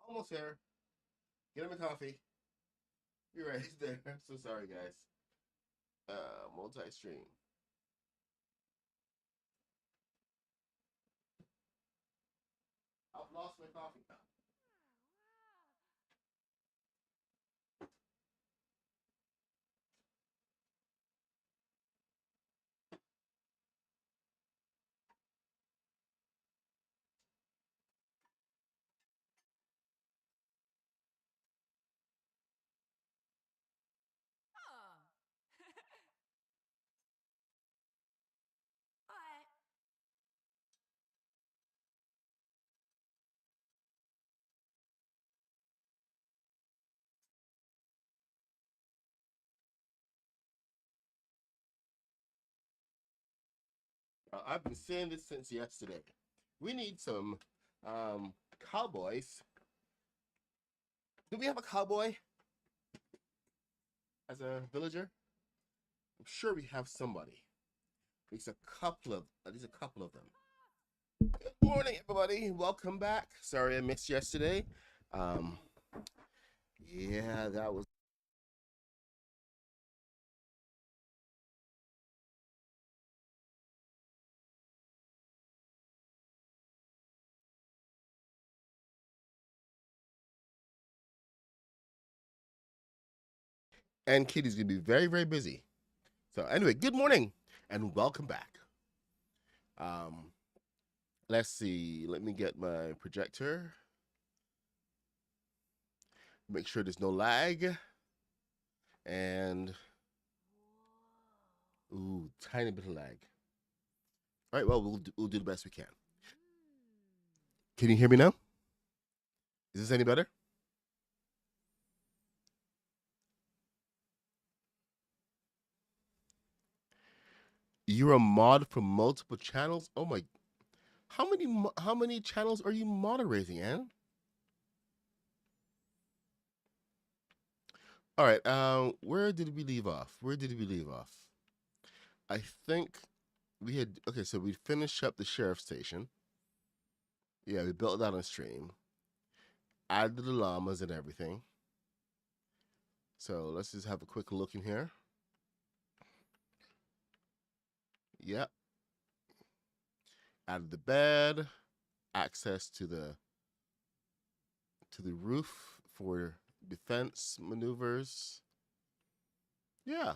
Almost there. Get him a coffee. You're right, he's there. So sorry, guys. Multi-stream. I've lost my coffee cup. I've been saying this since yesterday. We need some um, cowboys. Do we have a cowboy as a villager? I'm sure we have somebody. There's a couple of them. Good morning, everybody. Welcome back. Sorry I missed yesterday. Um, yeah, that was. And Kitty's gonna be very, very busy. So anyway, good morning and welcome back. Um, let's see. Let me get my projector. Make sure there's no lag. And ooh, tiny bit of lag. All right. Well, we'll do the best we can. Can you hear me now? Is this any better? You're a mod for multiple channels. Oh my! How many channels are you moderating, Anne? All right. Where did we leave off? I think we had okay. So we finished up the sheriff station. Yeah, we built that on stream. Added the llamas and everything. So let's just have a quick look in here. Yep. Added the bed, access to the roof for defense maneuvers. Yeah,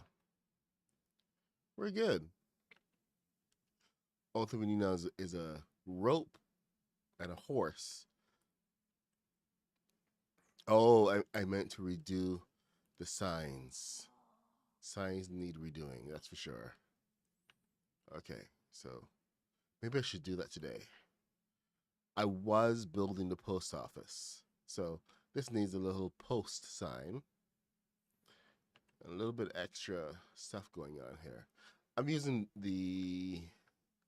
we're good. Only thing we need now is a rope and a horse. Oh, I meant to redo the signs. Signs need redoing, that's for sure. Okay, so maybe I should do that today. I was building the post office. So this needs a little post sign. A little bit extra stuff going on here. I'm using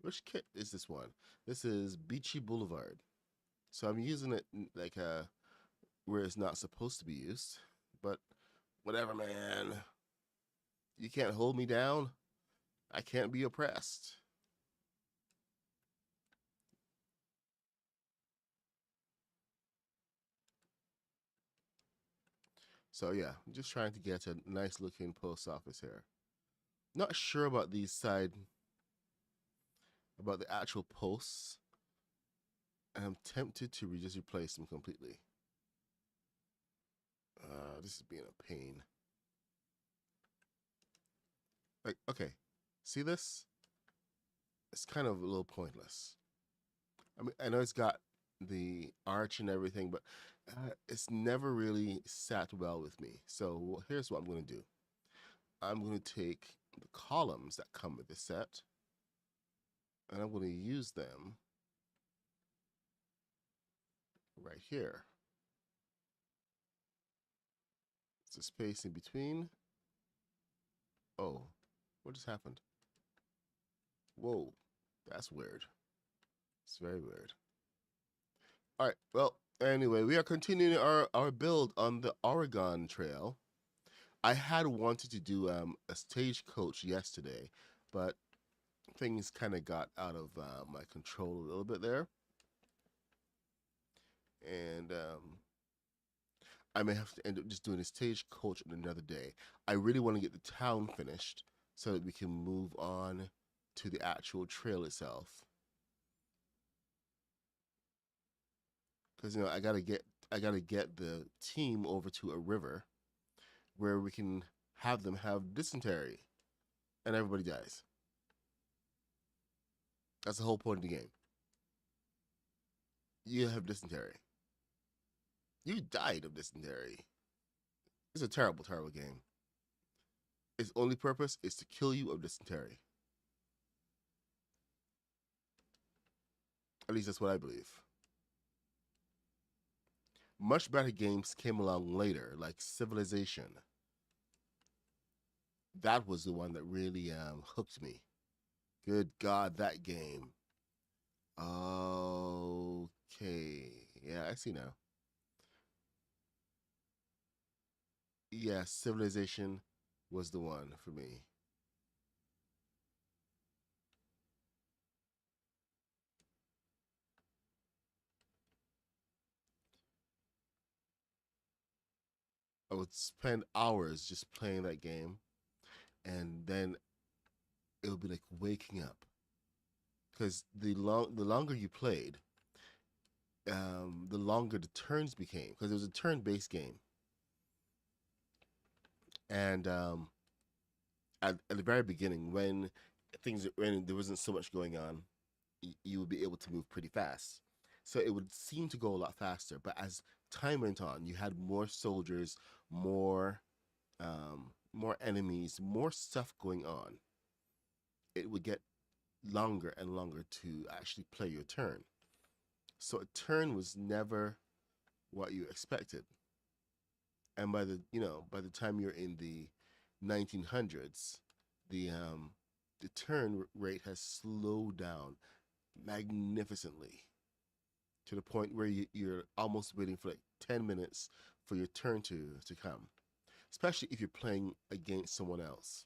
which kit is this one? This is Beachy Boulevard. So I'm using it like where it's not supposed to be used. But whatever, man. You can't hold me down. I can't be oppressed. So yeah, I'm just trying to get a nice looking post office here. Not sure about about the actual posts. And I'm tempted to just replace them completely. This is being a pain. Like, okay, see this? It's kind of a little pointless. I mean, I know it's got the arch and everything, but it's never really sat well with me. So here's what I'm going to do. I'm going to take the columns that come with the set, and I'm going to use them right here. It's a space in between. Oh, what just happened? Whoa, that's weird. It's very weird. All right, well, anyway, we are continuing our build on the Oregon Trail. I had wanted to do a stagecoach yesterday, but things kind of got out of my control a little bit there. And I may have to end up just doing a stagecoach on another day. I really want to get the town finished so that we can move on to the actual trail itself. Because I gotta get the team over to a river where we can have them have dysentery and everybody dies. That's the whole point of the game. You have dysentery. You died of dysentery. It's a terrible, terrible game. Its only purpose is to kill you of dysentery. At least that's what I believe. Much better games came along later, like Civilization. That was the one that really hooked me. Good God, that game. Okay. Yeah, I see now. Yeah, Civilization was the one for me. I would spend hours just playing that game, and then it would be like waking up because the longer you played, the longer the turns became because it was a turn based game, and at the very beginning when there wasn't so much going on, you would be able to move pretty fast. So it would seem to go a lot faster. But as time went on, you had more soldiers, more enemies, more stuff going on. It would get longer and longer to actually play your turn. So a turn was never what you expected. And by the time you're in the 1900s, the turn rate has slowed down magnificently to the point where you're almost waiting for like 10 minutes for your turn to come, especially if you're playing against someone else.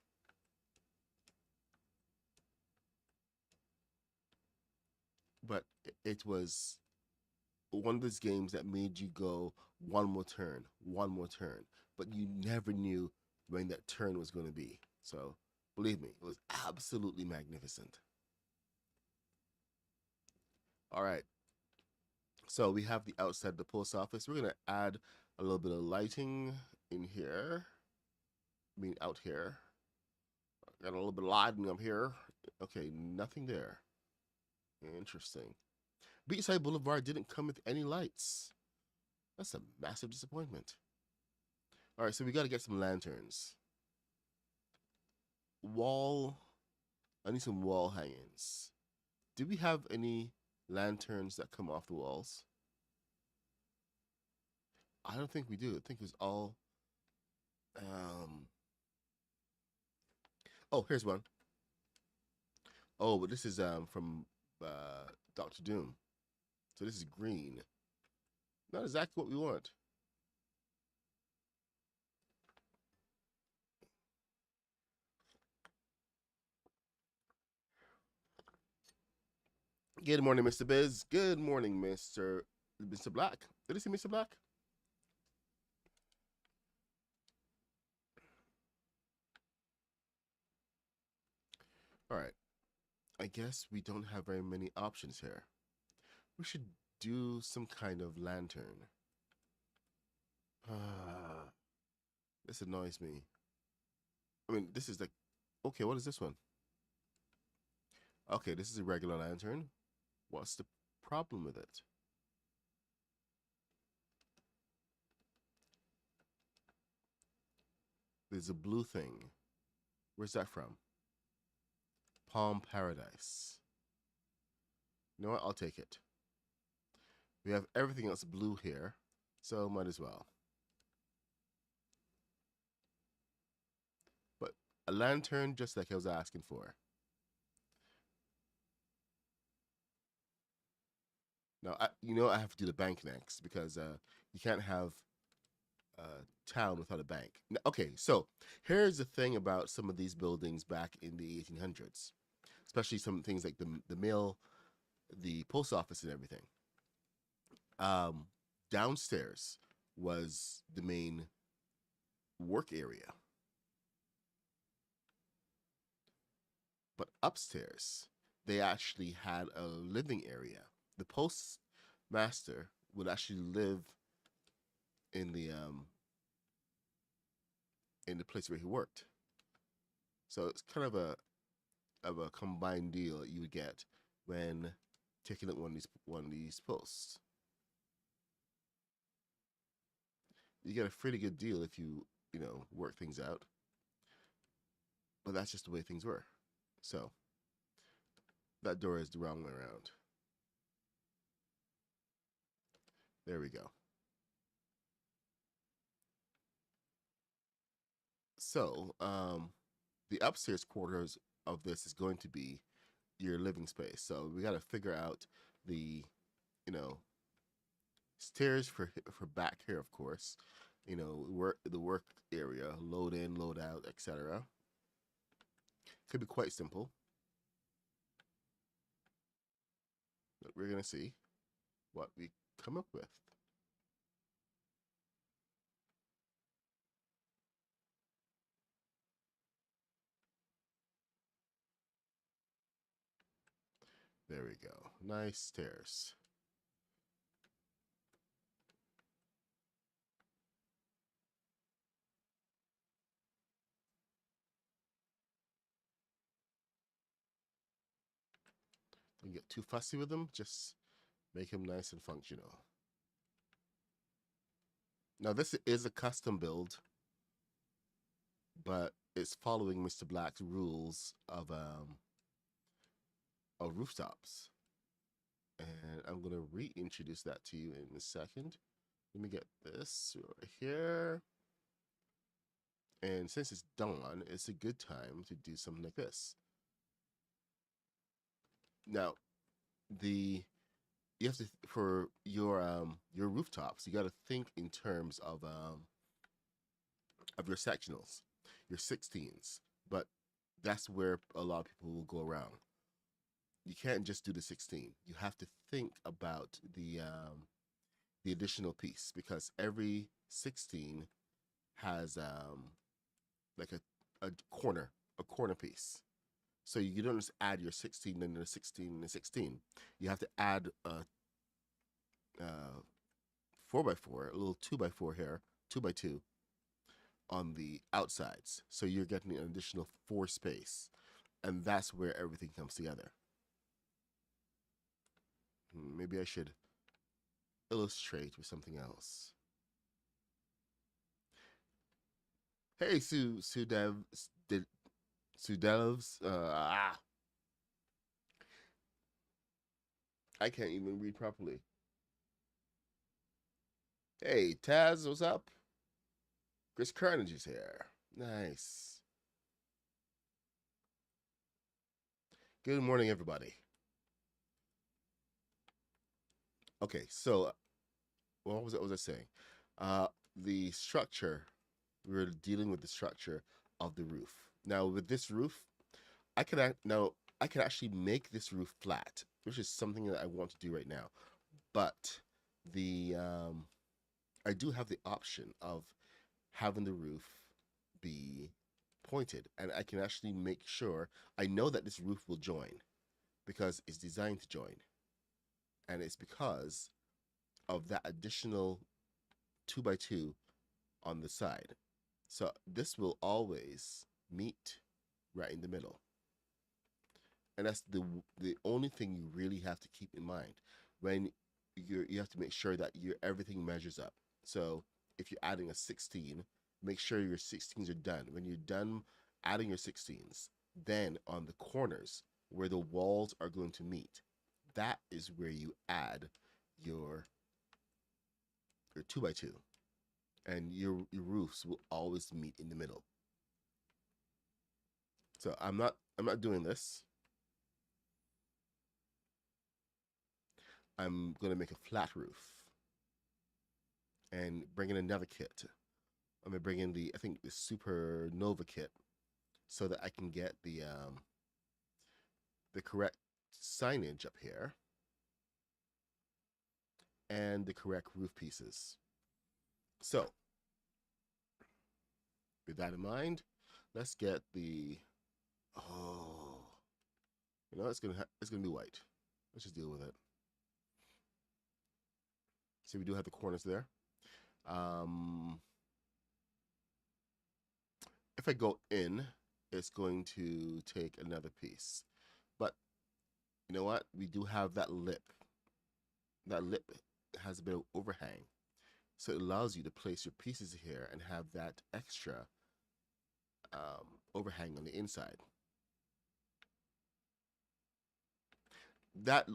But it was one of those games that made you go one more turn, but you never knew when that turn was going to be. So believe me, it was absolutely magnificent. All right, so we have the outside of the post office. We're gonna add a little bit of lighting in here. I mean, out here. Got a little bit of lighting up here. Okay, nothing there. Interesting. Beachside Boulevard didn't come with any lights. That's a massive disappointment. All right, so we got to get some lanterns. Wall. I need some wall hangings. Do we have any lanterns that come off the walls? I don't think we do. I think it's all. Um. Oh, here's one. Oh, but this is from Doctor Doom. So this is green. Not exactly what we want. Good morning, Mr. Biz. Good morning, Mr. Black. Did you see Mr. Black? All right. I guess we don't have very many options here. We should do some kind of lantern. This annoys me. I mean, this is like, okay, what is this one? Okay, this is a regular lantern. What's the problem with it? There's a blue thing. Where's that from? Palm Paradise. You know what? I'll take it. We have everything else blue here, so might as well. But a lantern just like I was asking for. Now, I have to do the bank next because you can't have a town without a bank. Okay, so here's the thing about some of these buildings back in the 1800s, especially some things like the mill, the post office, and everything. Um, Downstairs was the main work area. But upstairs, they actually had a living area. The postmaster would actually live in the place where he worked. So it's kind of a combined deal that you would get when taking up one of these posts. You get a pretty good deal if you know, work things out. But that's just the way things were. So that door is the wrong way around. There we go. So the upstairs quarters of this is going to be your living space. So we got to figure out the, you know, stairs for back here, of course. You know, the work area, load in, load out, etc. Could be quite simple. But we're gonna see what we come up with. There we go. Nice stairs. Don't get too fussy with them. Just make them nice and functional. Now this is a custom build, but it's following Mr. Black's rules of rooftops. And I'm gonna reintroduce that to you in a second. Let me get this right here. And since it's dawn, it's a good time to do something like this. Now, you have to, for your rooftops, you got to think in terms of your sectionals, your 16s. But that's where a lot of people will go around. You can't just do the 16. You have to think about the additional piece, because every 16 has like a corner piece. So you don't just add your 16 and the 16 and the 16. You have to add a 4x4, a little 2x4 here, 2x2 on the outsides. So you're getting an additional 4 space. And that's where everything comes together. Maybe I should illustrate with something else. Hey, Sue Devs. I can't even read properly. Hey, Taz, what's up? Chris Carnage is here. Nice. Good morning, everybody. Okay, so what was I saying? The structure. We're dealing with the structure of the roof. Now, with this roof, I can actually make this roof flat, which is something that I want to do right now. But the I do have the option of having the roof be pointed, and I can actually make sure I know that this roof will join because it's designed to join, and it's because of that additional 2x2 on the side. So this will always meet right in the middle. And that's the only thing you really have to keep in mind when you have to make sure that your everything measures up. So if you're adding a 16, make sure your 16s are done. When you're done adding your 16s, then on the corners where the walls are going to meet, that is where you add your 2x2, and your roofs will always meet in the middle. So I'm not doing this. I'm gonna make a flat roof and bring in another kit. I'm gonna bring in I think the Supernova kit, so that I can get the correct signage up here and the correct roof pieces. So, with that in mind, let's get the, oh, it's gonna be white. Let's just deal with it. See, we do have the corners there. Um, if I go in, it's going to take another piece. But you know what? We do have that lip. That lip has a bit of overhang. So it allows you to place your pieces here and have that extra overhang on the inside. That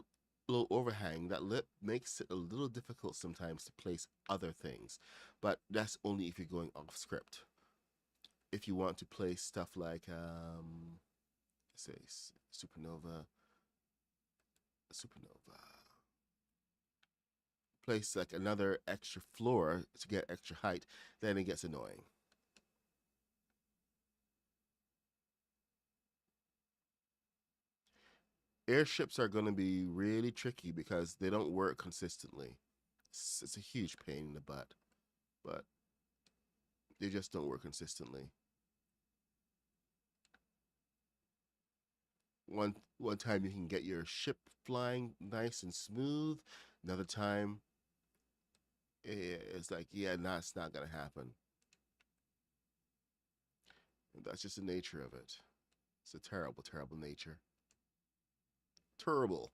little overhang, that lip, makes it a little difficult sometimes to place other things. But that's only if you're going off script. If you want to place stuff like, say, supernova, place like another extra floor to get extra height, then it gets annoying. Airships are going to be really tricky because they don't work consistently. It's a huge pain in the butt, but they just don't work consistently. One time you can get your ship flying nice and smooth. Another time, it's like, yeah, no, it's not gonna happen. And that's just the nature of it. It's a terrible, terrible nature. Terrible.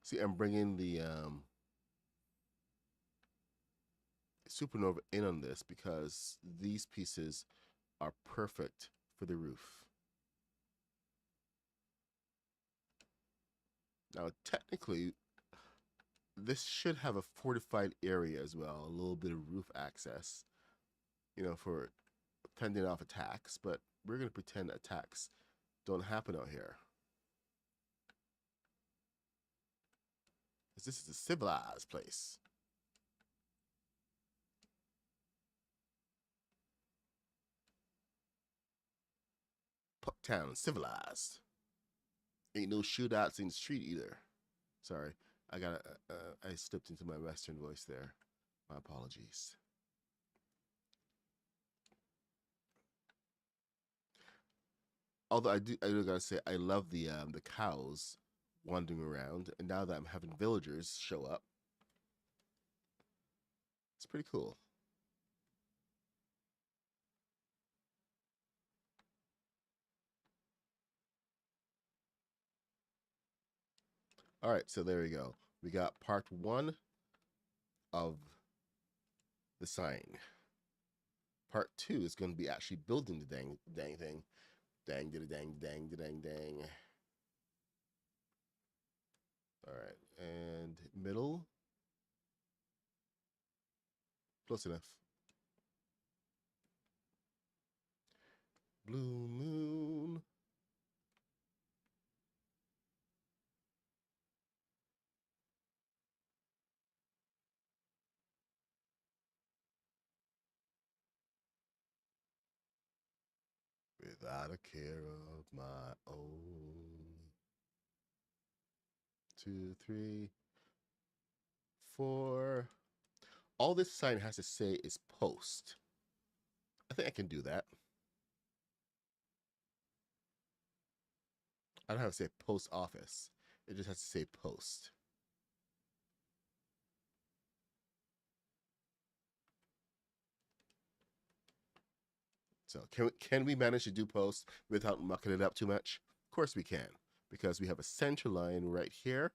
See, I'm bringing the supernova in on this because these pieces are perfect for the roof. Now, technically, this should have a fortified area as well, a little bit of roof access, for fending off attacks, but we're going to pretend attacks don't happen out here. Because this is a civilized place. Pucktown, civilized. Ain't no shootouts in the street either. Sorry, I slipped into my Western voice there. My apologies. Although I do gotta say I love the cows wandering around, and now that I'm having villagers show up, it's pretty cool. All right, so there we go. We got part one of the sign. Part two is going to be actually building the dang thing. Dang, did a dang, dang, dang, dang. All right, and middle. Close enough. Blue moon. Without a care of my own. 2, 3, 4. All this sign has to say is post. I think I can do that. I don't have to say post office. It just has to say post. So can we manage to do post without mucking it up too much? Of course we can, because we have a center line right here.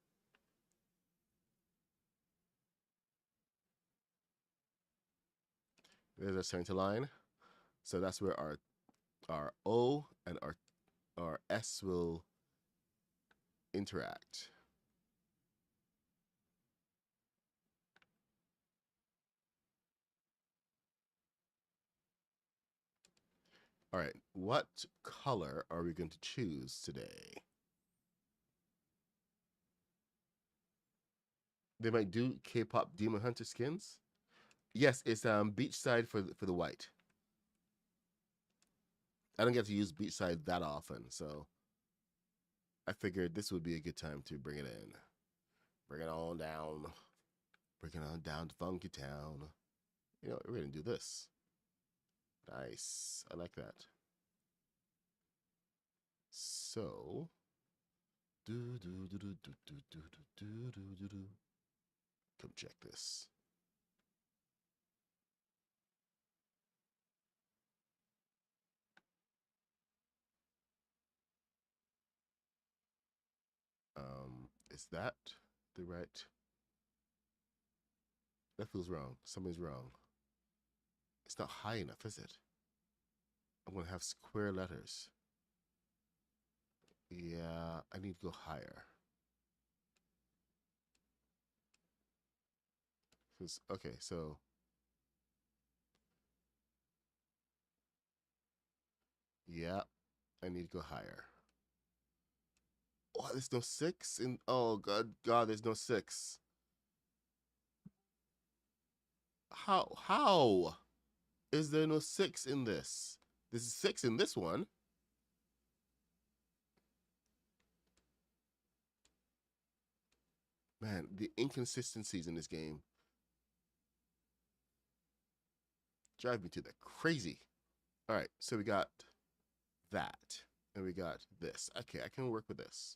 There's our center line. So that's where our O and our S will interact. All right, what color are we going to choose today? They might do K-pop Demon Hunter skins. Yes, it's beachside for the white. I don't get to use beachside that often, so I figured this would be a good time to bring it in. Bring it on down. Bring it on down to Funky Town. You know, we're going to do this. Nice. I like that. So, come check this. Is that the right? That feels wrong. Something's wrong. It's not high enough, is it? I'm gonna have square letters. Yeah, I need to go higher. Okay, so yeah, I need to go higher. Oh, there's no 6 in. Oh God, there's no 6. How is there no 6 in this? This is 6 in this one. Man, the inconsistencies in this game drive me to the crazy. All right, so we got that, and we got this. Okay, I can work with this.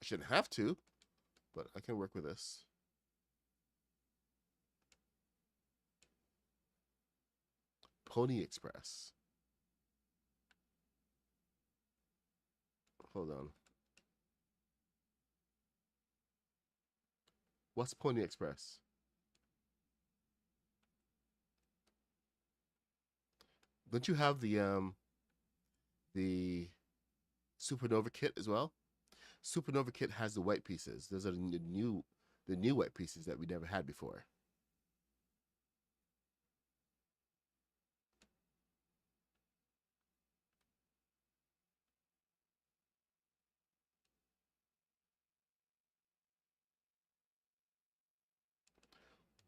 I shouldn't have to, but I can work with this. Pony Express. Hold on. What's Pony Express? Don't you have the Supernova kit as well? Supernova kit has the white pieces. Those are the new white pieces that we never had before.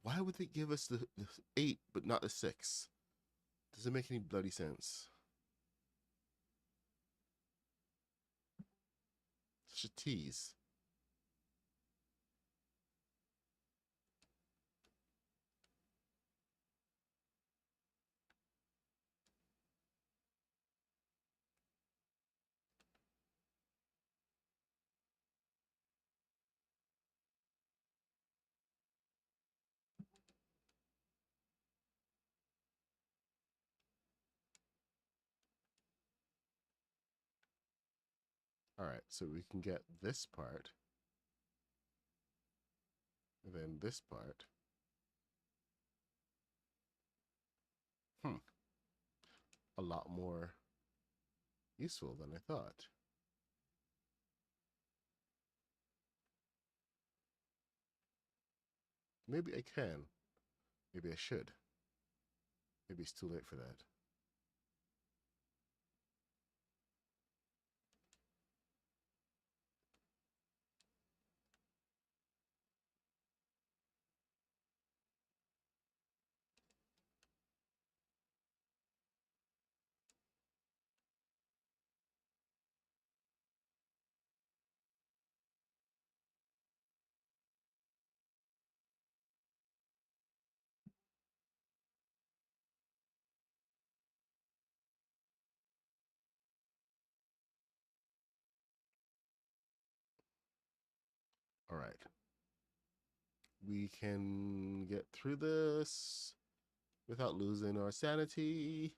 Why would they give us the 8 but not the 6? Doesn't make any bloody sense. Such a tease. All right, so we can get this part, and then this part. A lot more useful than I thought. Maybe I can. Maybe I should. Maybe it's too late for that. All right. We can get through this without losing our sanity.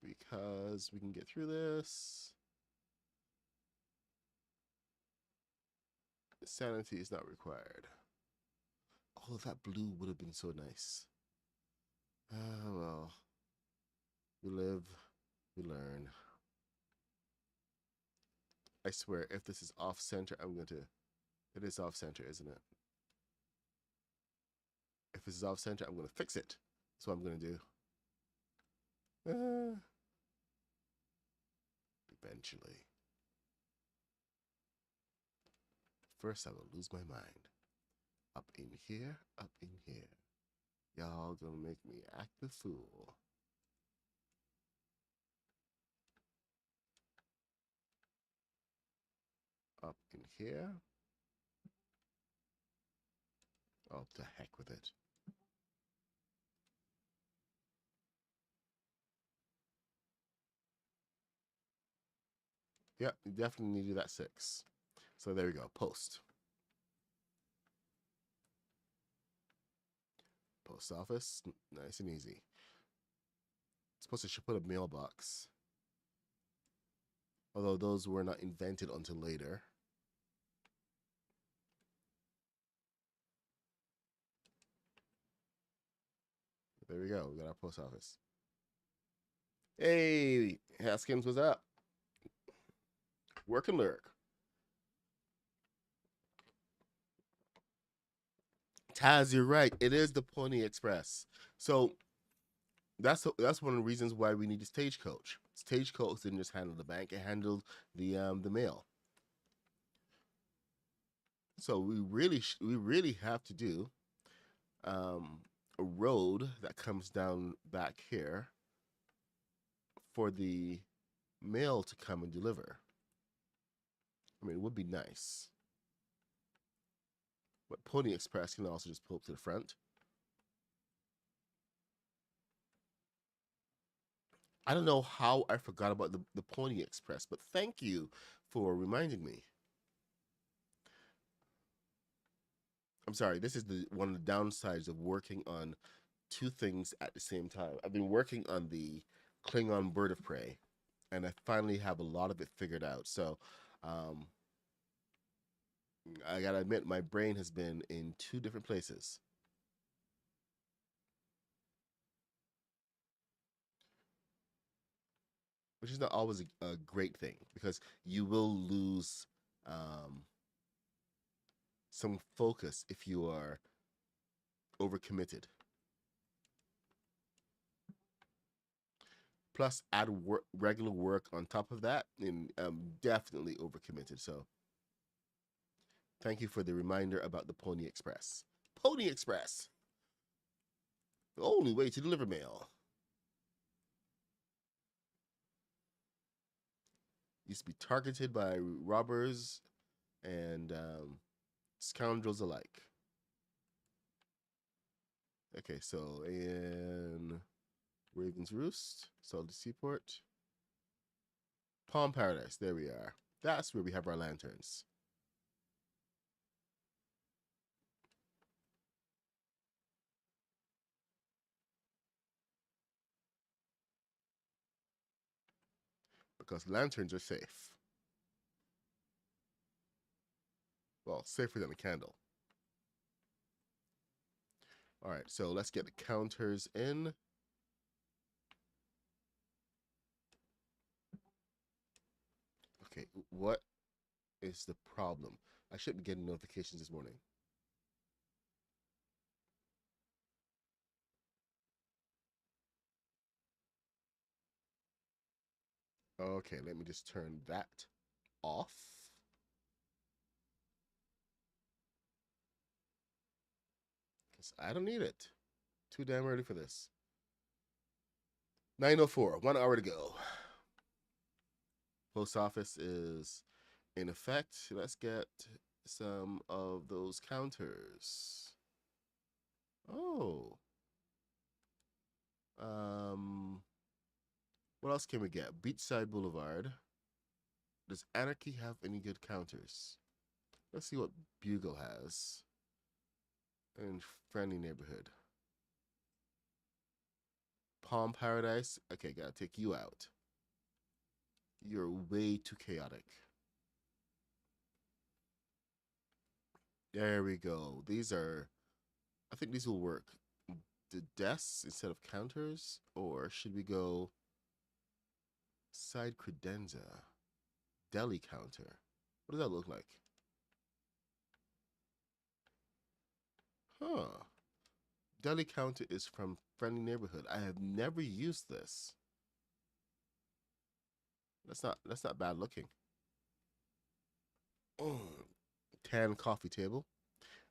Because we can get through this. Sanity is not required. Oh, that blue would have been so nice. Ah, well. We live, we learn. I swear, if this is off center, I'm going to. It is off center, isn't it? If this is off center, I'm going to fix it. That's what I'm going to do. Eventually. First, I will lose my mind. Up in here, up in here. Y'all gonna make me act the fool. Up in here. Oh, to heck with it. Yep, you definitely needed that 6. So there we go. Post. Post office. Nice and easy. Suppose I should put a mailbox. Although those were not invented until later. There we go. We got our post office. Hey, Haskins, what's up? Work and lurk. Taz, you're right. It is the Pony Express. So that's one of the reasons why we need a stagecoach. Stagecoach didn't just handle the bank; it handled the mail. So we really have to do a road that comes down back here for the mail to come and deliver. I mean, it would be nice. But Pony Express can also just pull up to the front. I don't know how I forgot about the Pony Express, but thank you for reminding me. I'm sorry, this is one of the downsides of working on 2 things at the same time. I've been working on the Klingon Bird of Prey, and I finally have a lot of it figured out. So I gotta admit, my brain has been in 2 different places. Which is not always a great thing because you will lose some focus if you are overcommitted. Plus, add regular work on top of that, and I'm definitely overcommitted. So, thank you for the reminder about the Pony Express. Pony Express, the only way to deliver mail. Used to be targeted by robbers and scoundrels alike. Okay, so in Raven's Roost, Salty Seaport, Palm Paradise. There we are. That's where we have our lanterns. Because lanterns are safe. Well, safer than a candle. All right, so let's get the counters in. Okay, what is the problem? I should be getting notifications this morning. Okay, let me just turn that off. Because I don't need it. Too damn early for this. 9:04, 1 hour to go. Post office is in effect. Let's get some of those counters. Oh. What else can we get? Beachside Boulevard. Does Anarchy have any good counters? Let's see what Bugle has. In Friendly Neighborhood. Palm Paradise. Okay, gotta take you out. You're way too chaotic. There we go. These are, I think these will work. The desks instead of counters, or should we go side credenza, deli counter? What does that look like? Huh. Deli counter is from Friendly Neighborhood. I have never used this. That's not bad looking. Tan coffee table.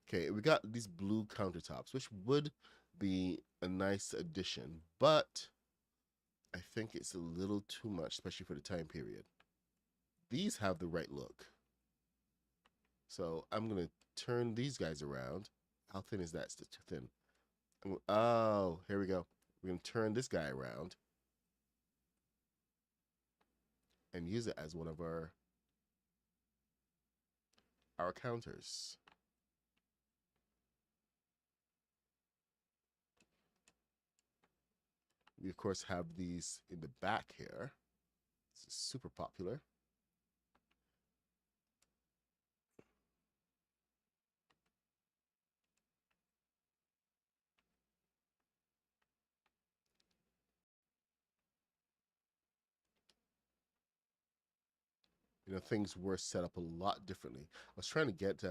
Okay, we got these blue countertops, which would be a nice addition, but I think it's a little too much, especially for the time period. These have the right look. So I'm going to turn these guys around. How thin is that? It's too thin. Oh, here we go. We're going to turn this guy around and use it as one of our counters. We, of course, have these in the back here. This is super popular. You know, things were set up a lot differently. I was trying to get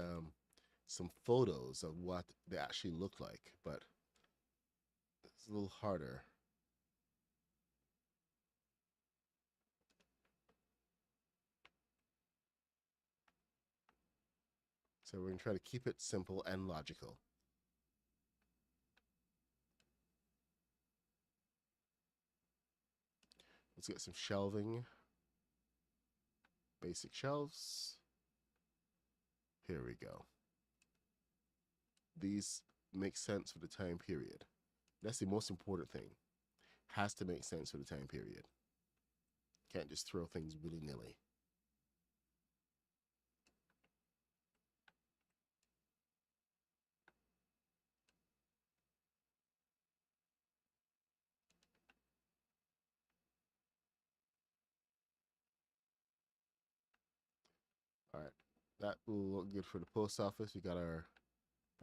some photos of what they actually look like, but it's a little harder. So we're going to try to keep it simple and logical. Let's get some shelving. Basic shelves. Here we go. These make sense for the time period. That's the most important thing. Has to make sense for the time period. Can't just throw things willy-nilly. All right, that will look good for the post office. We got our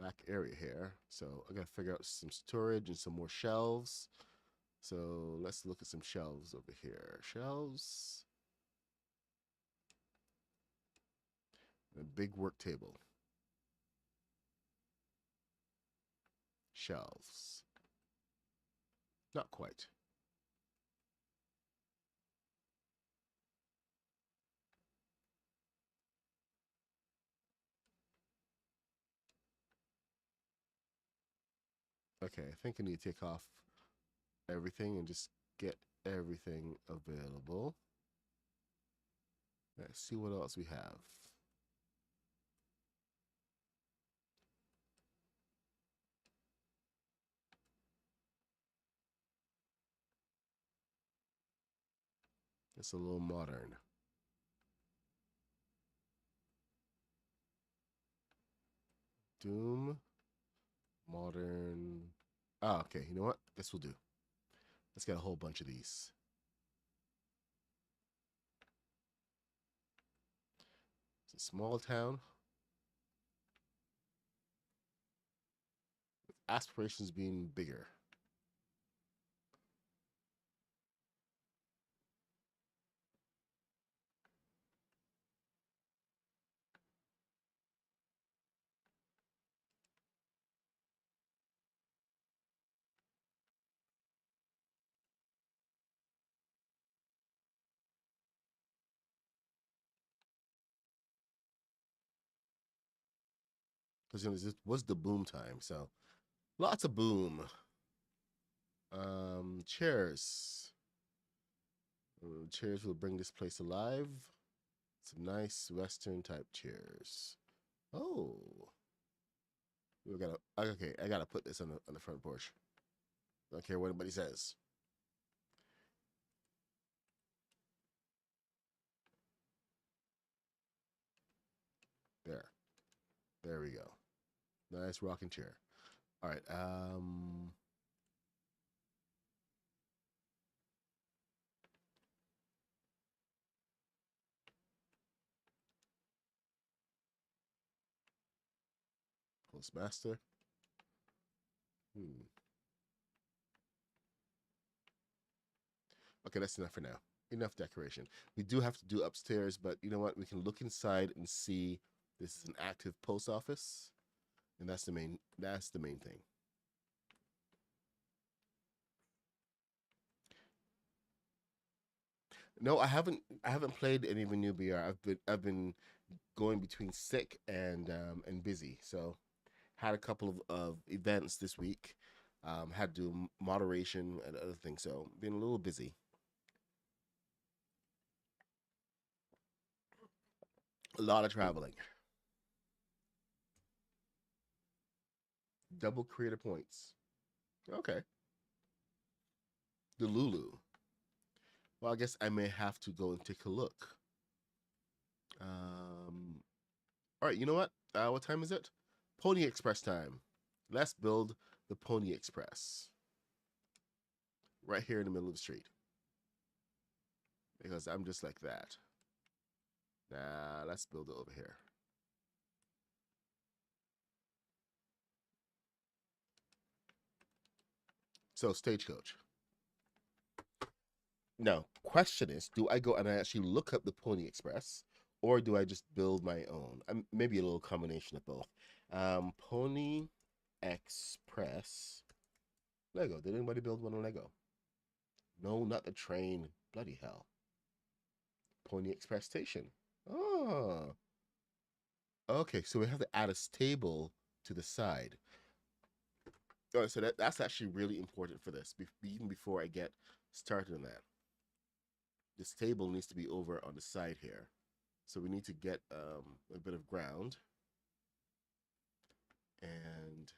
back area here. So I got to figure out some storage and some more shelves. So let's look at some shelves over here. Shelves. A big work table. Shelves. Not quite. Okay, I think I need to take off everything and just get everything available. Let's see what else we have. It's a little modern. Doom, modern. Ah, okay. You know what? This will do. Let's get a whole bunch of these. It's a small town. With aspirations being bigger. Because this was the boom time, so lots of boom. Chairs. Chairs will bring this place alive. Some nice Western type chairs. Oh, we gotta. Okay, I gotta put this on the front porch. Don't care what anybody says. There, there we go. Nice rocking chair. All right. Postmaster. Hmm. Okay, that's enough for now. Enough decoration. We do have to do upstairs, but you know what? We can look inside and see this is an active post office, and that's the main. That's the main thing. No, I haven't. I haven't played any of the new BR. I've been going between sick and busy. So Had a couple of events this week. Had to do moderation and other things, so been a little busy. A lot of traveling. Double creator points. Okay. The Lulu. Well, I guess I may have to go and take a look. Um, all right, you know what? What time is it? Pony Express time. Let's build the Pony Express right here in the middle of the street because I'm just like that. Nah, let's build it over here. So, Stagecoach. Now, question is, do I go and I actually look up the Pony Express, or do I just build my own? Maybe a little combination of both. Pony Express Lego. Did anybody build one on Lego? No, not the train. Bloody hell. Pony Express station. Oh, okay. So we have to add a stable to the side. All right, so that's actually really important for this. Even before I get started on that, this table needs to be over on the side here. So we need to get a bit of ground and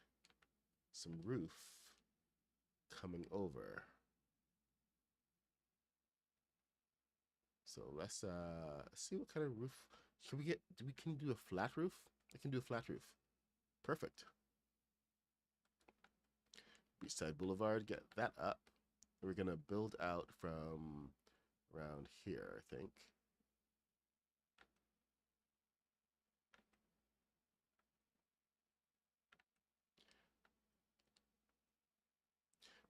some roof coming over. So let's see what kind of roof should we get. Can do a flat roof? I can do a flat roof. Perfect. Beachside Boulevard, get that up. We're gonna build out from around here, I think.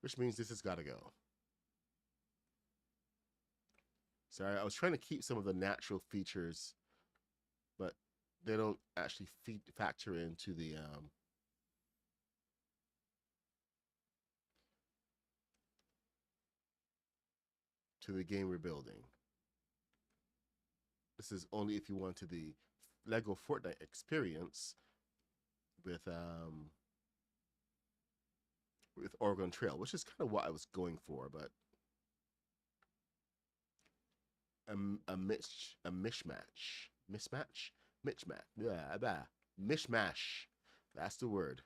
Which means this has got to go. Sorry, I was trying to keep some of the natural features, but they don't actually factor into the game we're building. This is only if you wanted the Lego Fortnite experience with Oregon Trail, which is kind of what I was going for, but a mishmatch, yeah, mishmash. That's the word.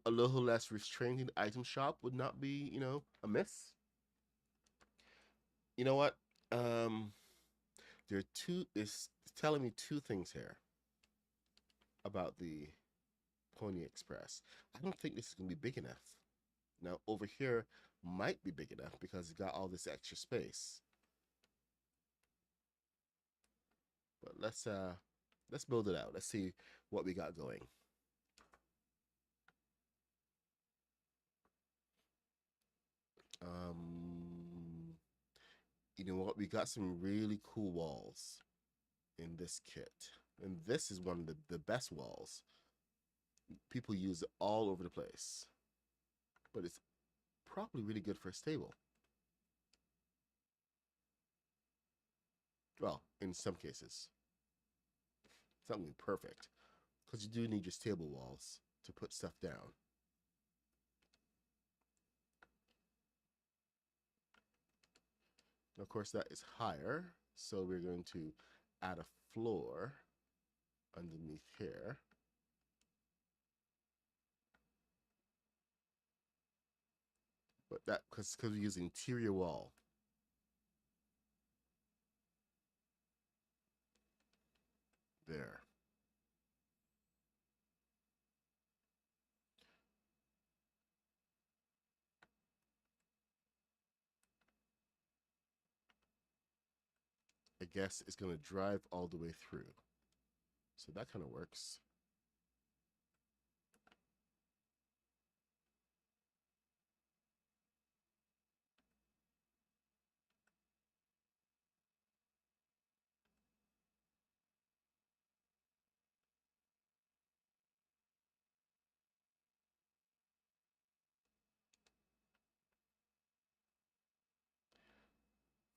A little less restrained in the item shop would not be, a miss. You know what? There are two. It's telling me two things here about the Pony Express. I don't think this is gonna be big enough. Now over here might be big enough because it's got all this extra space. But let's build it out. Let's see what we got going. You know what? We got some really cool walls in this kit. And this is one of the best walls. People use it all over the place. But it's probably really good for a stable. Well, in some cases. It's not gonna be perfect. Because you do need your stable walls to put stuff down. Of course, that is higher, so we're going to add a floor underneath here. But that because we use interior wall. There. I guess it's going to drive all the way through. So that kind of works.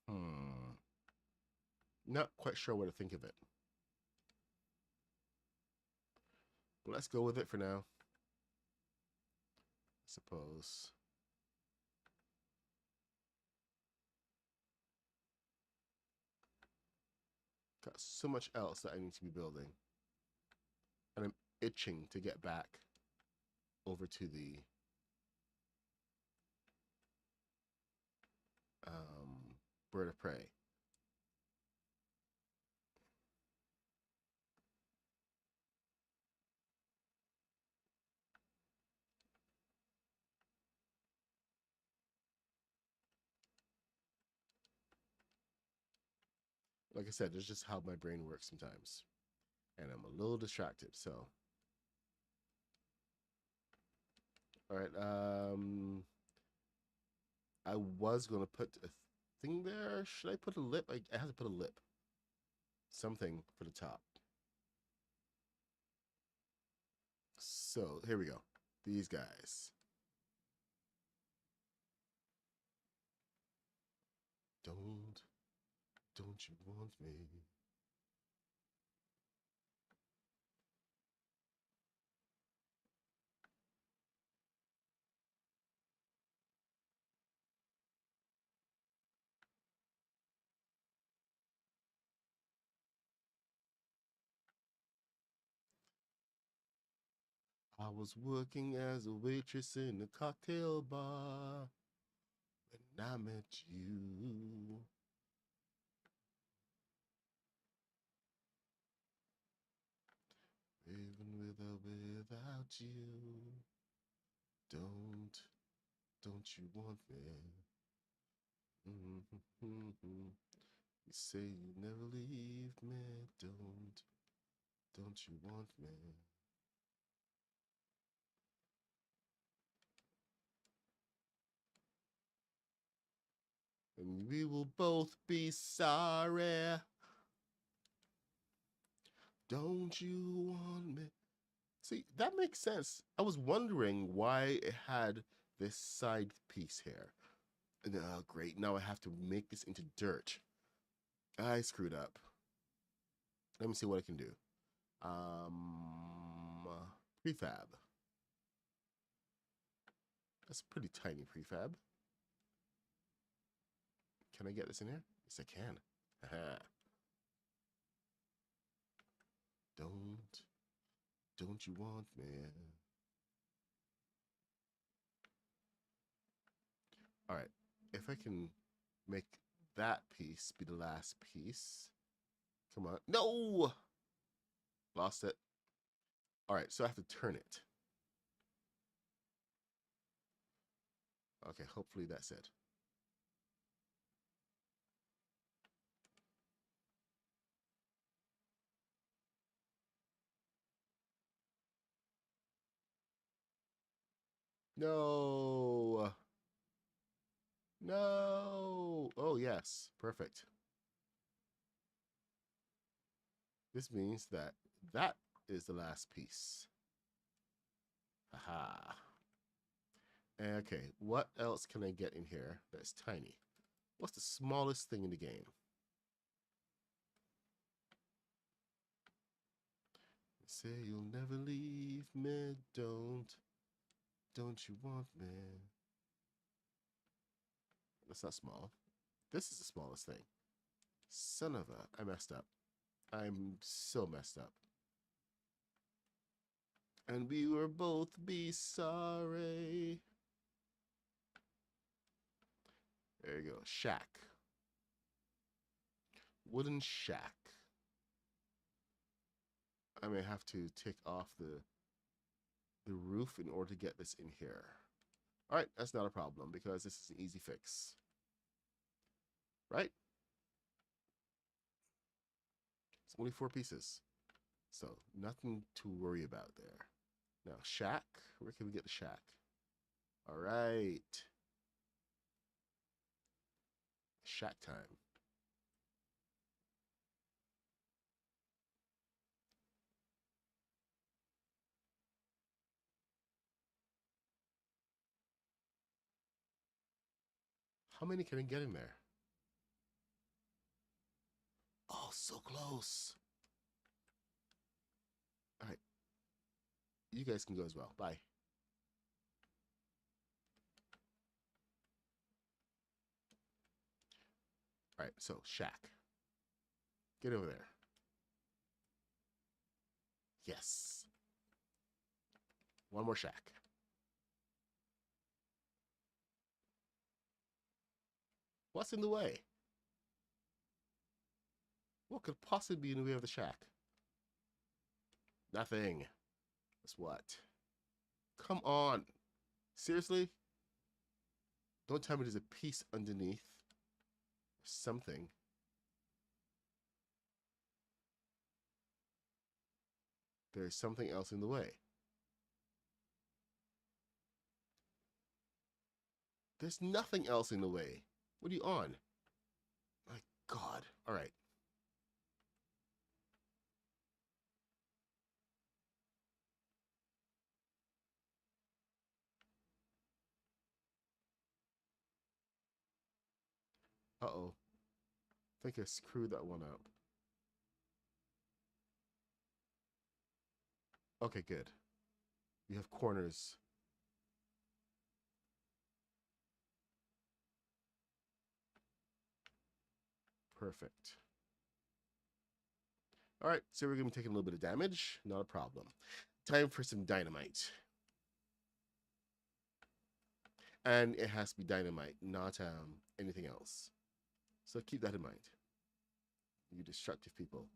Hmm. Not quite sure what to think of it. But let's go with it for now, I suppose. Got so much else that I need to be building. And I'm itching to get back over to the bird of prey. Like I said, it's just how my brain works sometimes. And I'm a little distracted, so. All right, I was going to put a thing there. Should I put a lip? I have to put a lip. Something for the top. So, here we go. These guys. Don't you want me? I was working as a waitress in a cocktail bar when I met you. Even with or without you. Don't you want me? You say you never leave me. Don't you want me? And we will both be sorry. Don't you want me? See, that makes sense. I was wondering why it had this side piece here. And oh, great. Now I have to make this into dirt. I screwed up. Let me see what I can do. Prefab. That's a pretty tiny prefab. Can I get this in here? Yes, I can. Don't you want me? All right. If I can make that piece be the last piece. Come on. No! Lost it. All right, so I have to turn it. Okay, hopefully that's it. No. No. Oh, yes. Perfect. This means that that is the last piece. Aha. Okay, what else can I get in here that's tiny? What's the smallest thing in the game? Say you'll never leave me, don't you want me? That's not small. This is the smallest thing. Son of a, I messed up. I'm so messed up. And we will both be sorry. There you go. Shack. Wooden shack. I may have to take off the roof in order to get this in here. All right, that's not a problem because this is an easy fix. Right? It's only 4 pieces. So nothing to worry about there. Now, shack. Where can we get the shack? All right. Shack time. How many can I get in there? Oh, so close. All right. You guys can go as well. Bye. All right. So, shack. Get over there. Yes. One more shack. What's in the way? What could possibly be in the way of the shack? Nothing. That's what? Come on. Seriously? Don't tell me there's a piece underneath. Something. There's something else in the way. There's nothing else in the way. What are you on? My God. All right. Uh-oh. I think I screwed that one up. Okay, good. We have corners. Perfect. All right, so we're going to be taking a little bit of damage. Not a problem. Time for some dynamite. And it has to be dynamite, not anything else. So keep that in mind. You destructive people.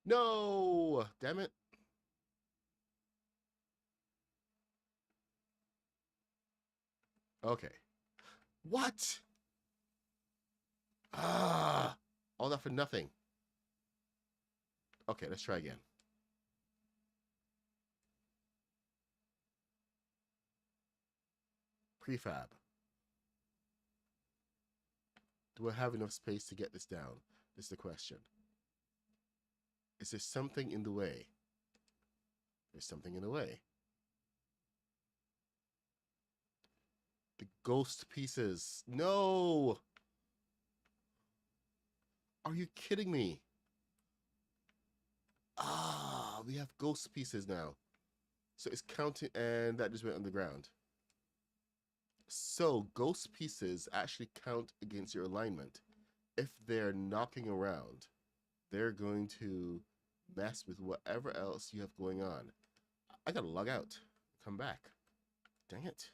No! Damn it. Okay. What? Ah! All that for nothing. Okay, let's try again. Prefab. Do I have enough space to get this down? Is the question. Is there something in the way? There's something in the way. The ghost pieces. No! Are you kidding me? Ah, we have ghost pieces now. So it's counting, and that just went on the ground. So ghost pieces actually count against your alignment. If they're knocking around, they're going to mess with whatever else you have going on. I gotta log out. Come back. Dang it.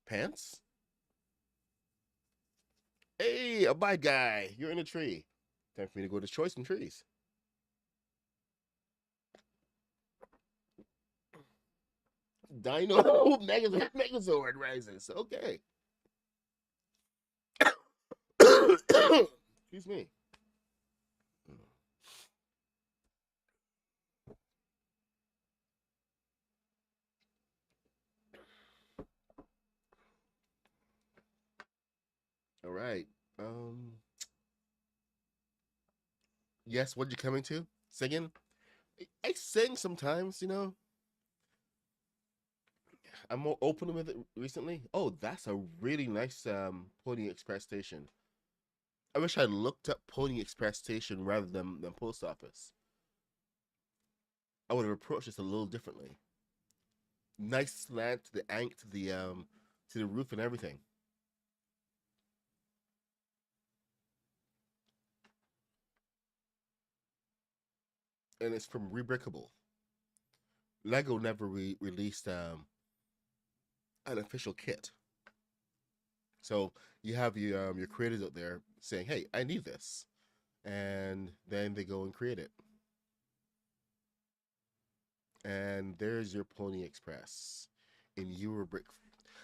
Pants? Hey, a bad guy. You're in a tree. Time for me to go to choice in trees. Dino Megazord rises. Okay. Excuse me. All right. Yes, what you coming to? Singing? I sing sometimes, you know. I'm more open with it recently. Oh, that's a really nice Pony Express station. I wish I looked up Pony Express station rather than post office. I would have approached this a little differently. Nice slant to the ank to the roof and everything. And it's from Rebrickable. Lego never released an official kit. So you have your creators out there saying, "Hey, I need this," and then they go and create it. And there's your Pony Express in Eurobrick.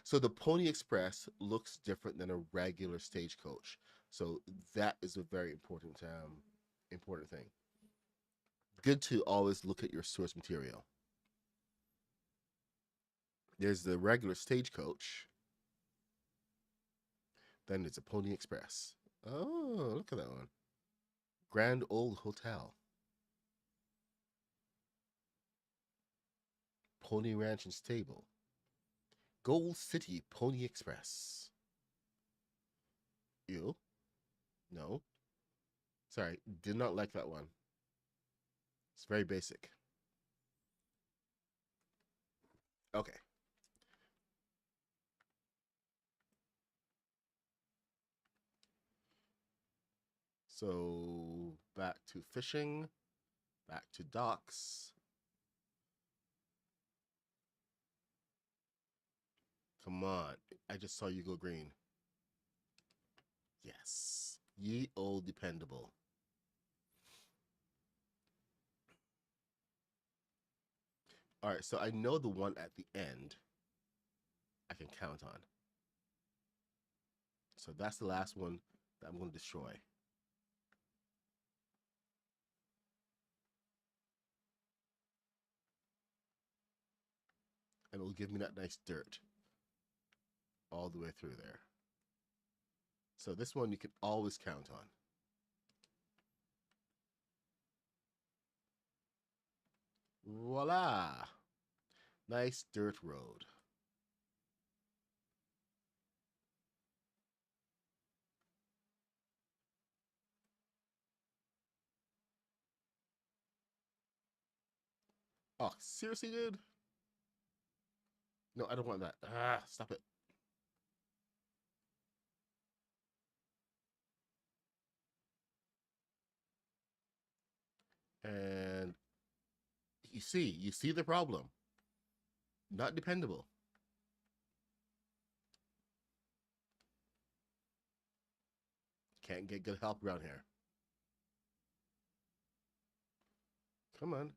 So the Pony Express looks different than a regular stagecoach. So that is a very important thing. Good to always look at your source material. There's the regular stagecoach. Then there's a Pony Express. Oh, look at that one. Grand Old Hotel. Pony Ranch and Stable. Gold City Pony Express. You? No. Sorry, did not like that one. It's very basic. Okay. So back to fishing, back to docks. Come on. I just saw you go green. Yes. Ye old dependable. All right, so I know the one at the end I can count on. So that's the last one that I'm going to destroy. And it'll give me that nice dirt all the way through there. So this one you can always count on. Voila! Nice dirt road. Oh, seriously, dude? No, I don't want that. Ah, stop it. And you see the problem. Not dependable. Can't get good help around here. Come on.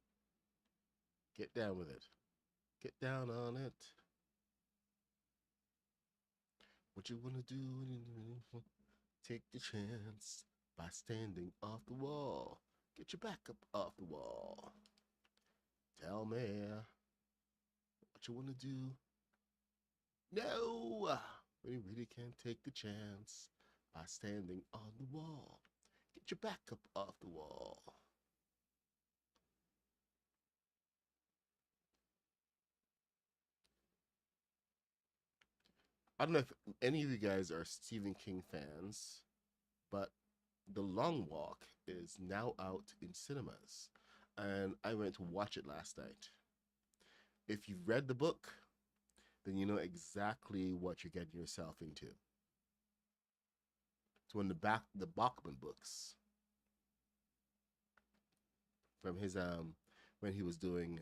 Get down with it. Get down on it. What you wanna do? Take the chance by standing off the wall. Get your back up off the wall. Tell me what you wanna do. No! When you really can't take the chance by standing on the wall. Get your back up off the wall. I don't know if any of you guys are Stephen King fans, but The Long Walk is now out in cinemas, and I went to watch it last night. If you've read the book, then you know exactly what you're getting yourself into. It's one of the Bachman books from his when he was doing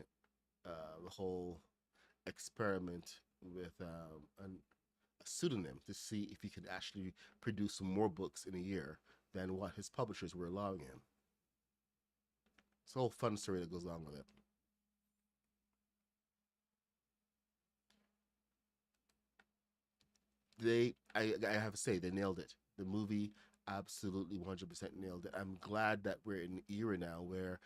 the whole experiment with a pseudonym to see if he could actually produce some more books in a year than what his publishers were allowing him. It's a whole fun story that goes along with it. I have to say, they nailed it. The movie absolutely 100% nailed it. I'm glad that we're in an era now where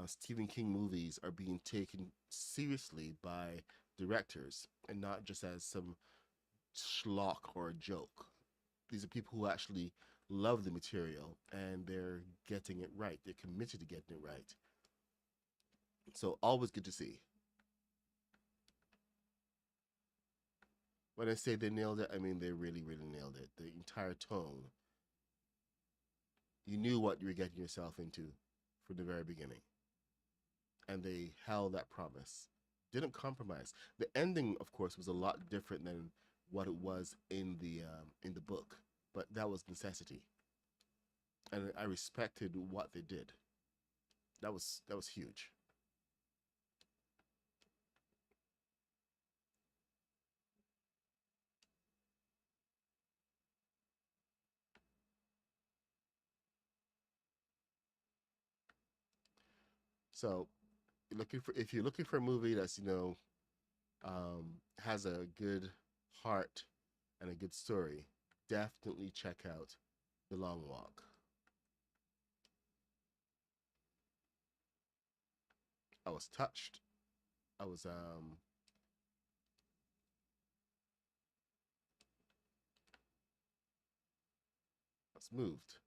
Stephen King movies are being taken seriously by directors and not just as some schlock or a joke. These are people who actually love the material and they're getting it right. They're committed to getting it right. So always good to see. When I say they nailed it, I mean they really, really nailed it. The entire tone. You knew what you were getting yourself into from the very beginning. And they held that promise. Didn't compromise. The ending, of course, was a lot different than what it was in the book, but that was necessity, and I respected what they did. That was huge. So, looking for if you're looking for a movie that's has a good heart and a good story, definitely check out The Long Walk. I was touched. I was it's moved.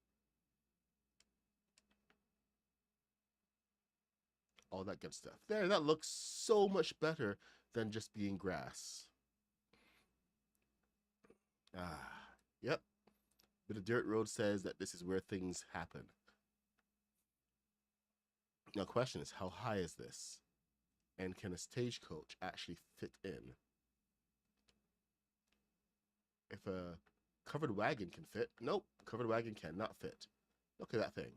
All that good stuff. There, that looks so much better than just being grass. Ah, yep. But the dirt road says that this is where things happen. Now, question is, how high is this? And can a stagecoach actually fit in? If a covered wagon can fit, nope, covered wagon cannot fit. Look at that thing.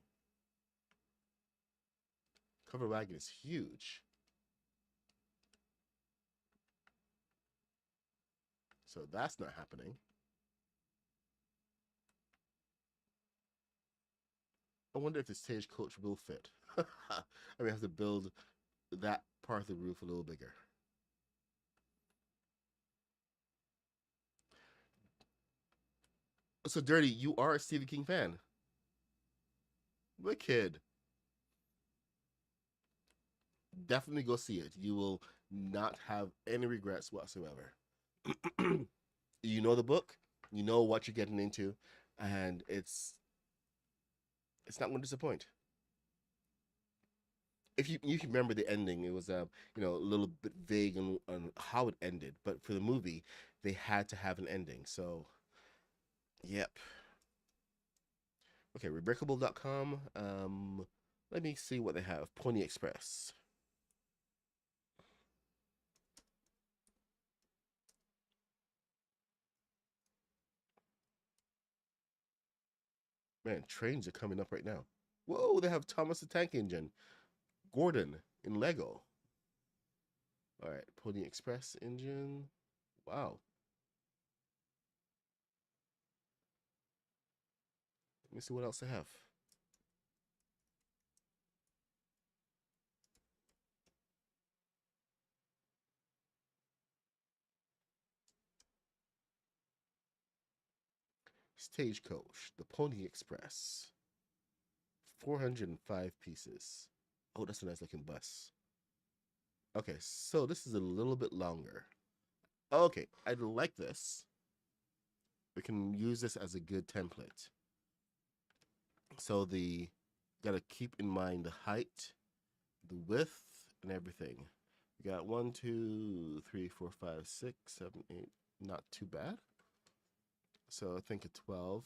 Covered wagon is huge. So that's not happening. I wonder if the stagecoach will fit. I mean, I have to build that part of the roof a little bigger. So, Dirty, you are a Stephen King fan. Wicked. Definitely go see it. You will not have any regrets whatsoever. You know the book, you know what you're getting into, and it's not going to disappoint. If you can remember the ending, it was a little bit vague on how it ended, but for the movie, they had to have an ending. So, yep. Okay, rebreakable.com. Let me see what they have. Pony Express. Man, trains are coming up right now. Whoa, they have Thomas the Tank Engine, Gordon in Lego. All right, Pony Express engine. Wow. Let me see what else they have. Stagecoach, the Pony Express. 405 pieces. Oh, that's a nice looking bus. Okay, so this is a little bit longer. Okay, I like this. We can use this as a good template. So the gotta keep in mind the height, the width, and everything. We got 1, 2, 3, 4, 5, 6, 7, 8. Not too bad. So I think a 12.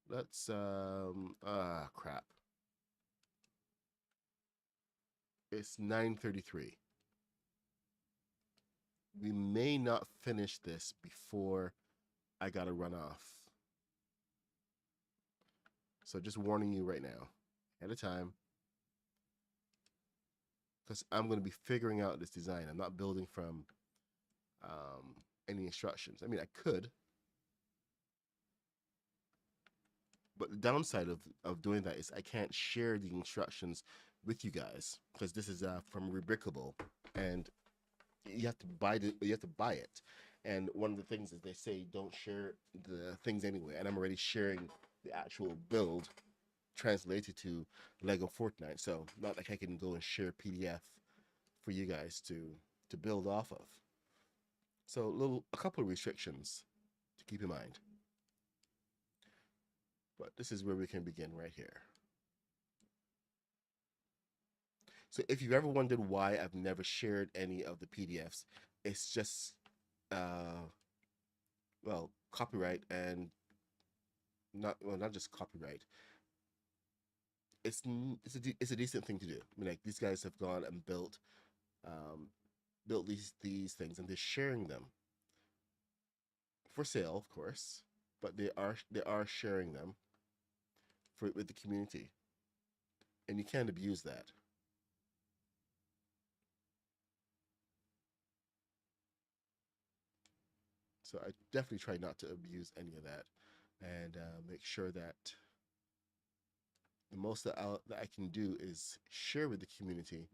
Let's crap. It's 9:33. We may not finish this before I gotta run off. So just warning you right now, at a time, because I'm gonna be figuring out this design. I'm not building from any instructions. I mean, I could, but the downside of doing that is I can't share the instructions with you guys because this is from Rebrickable, and you have to buy it. And one of the things is they say don't share the things anyway, and I'm already sharing the actual build translated to Lego Fortnite. So not like I can go and share PDF for you guys to build off of. So a couple of restrictions to keep in mind. But this is where we can begin right here. So if you've ever wondered why I've never shared any of the PDFs, it's just copyright, and not just copyright. It's a decent thing to do. I mean, like these guys have gone and um, built these things, and they're sharing them for sale, of course, but they are sharing them with the community, and you can't abuse that. So I definitely try not to abuse any of that, and make sure that the most that I can do is share with the community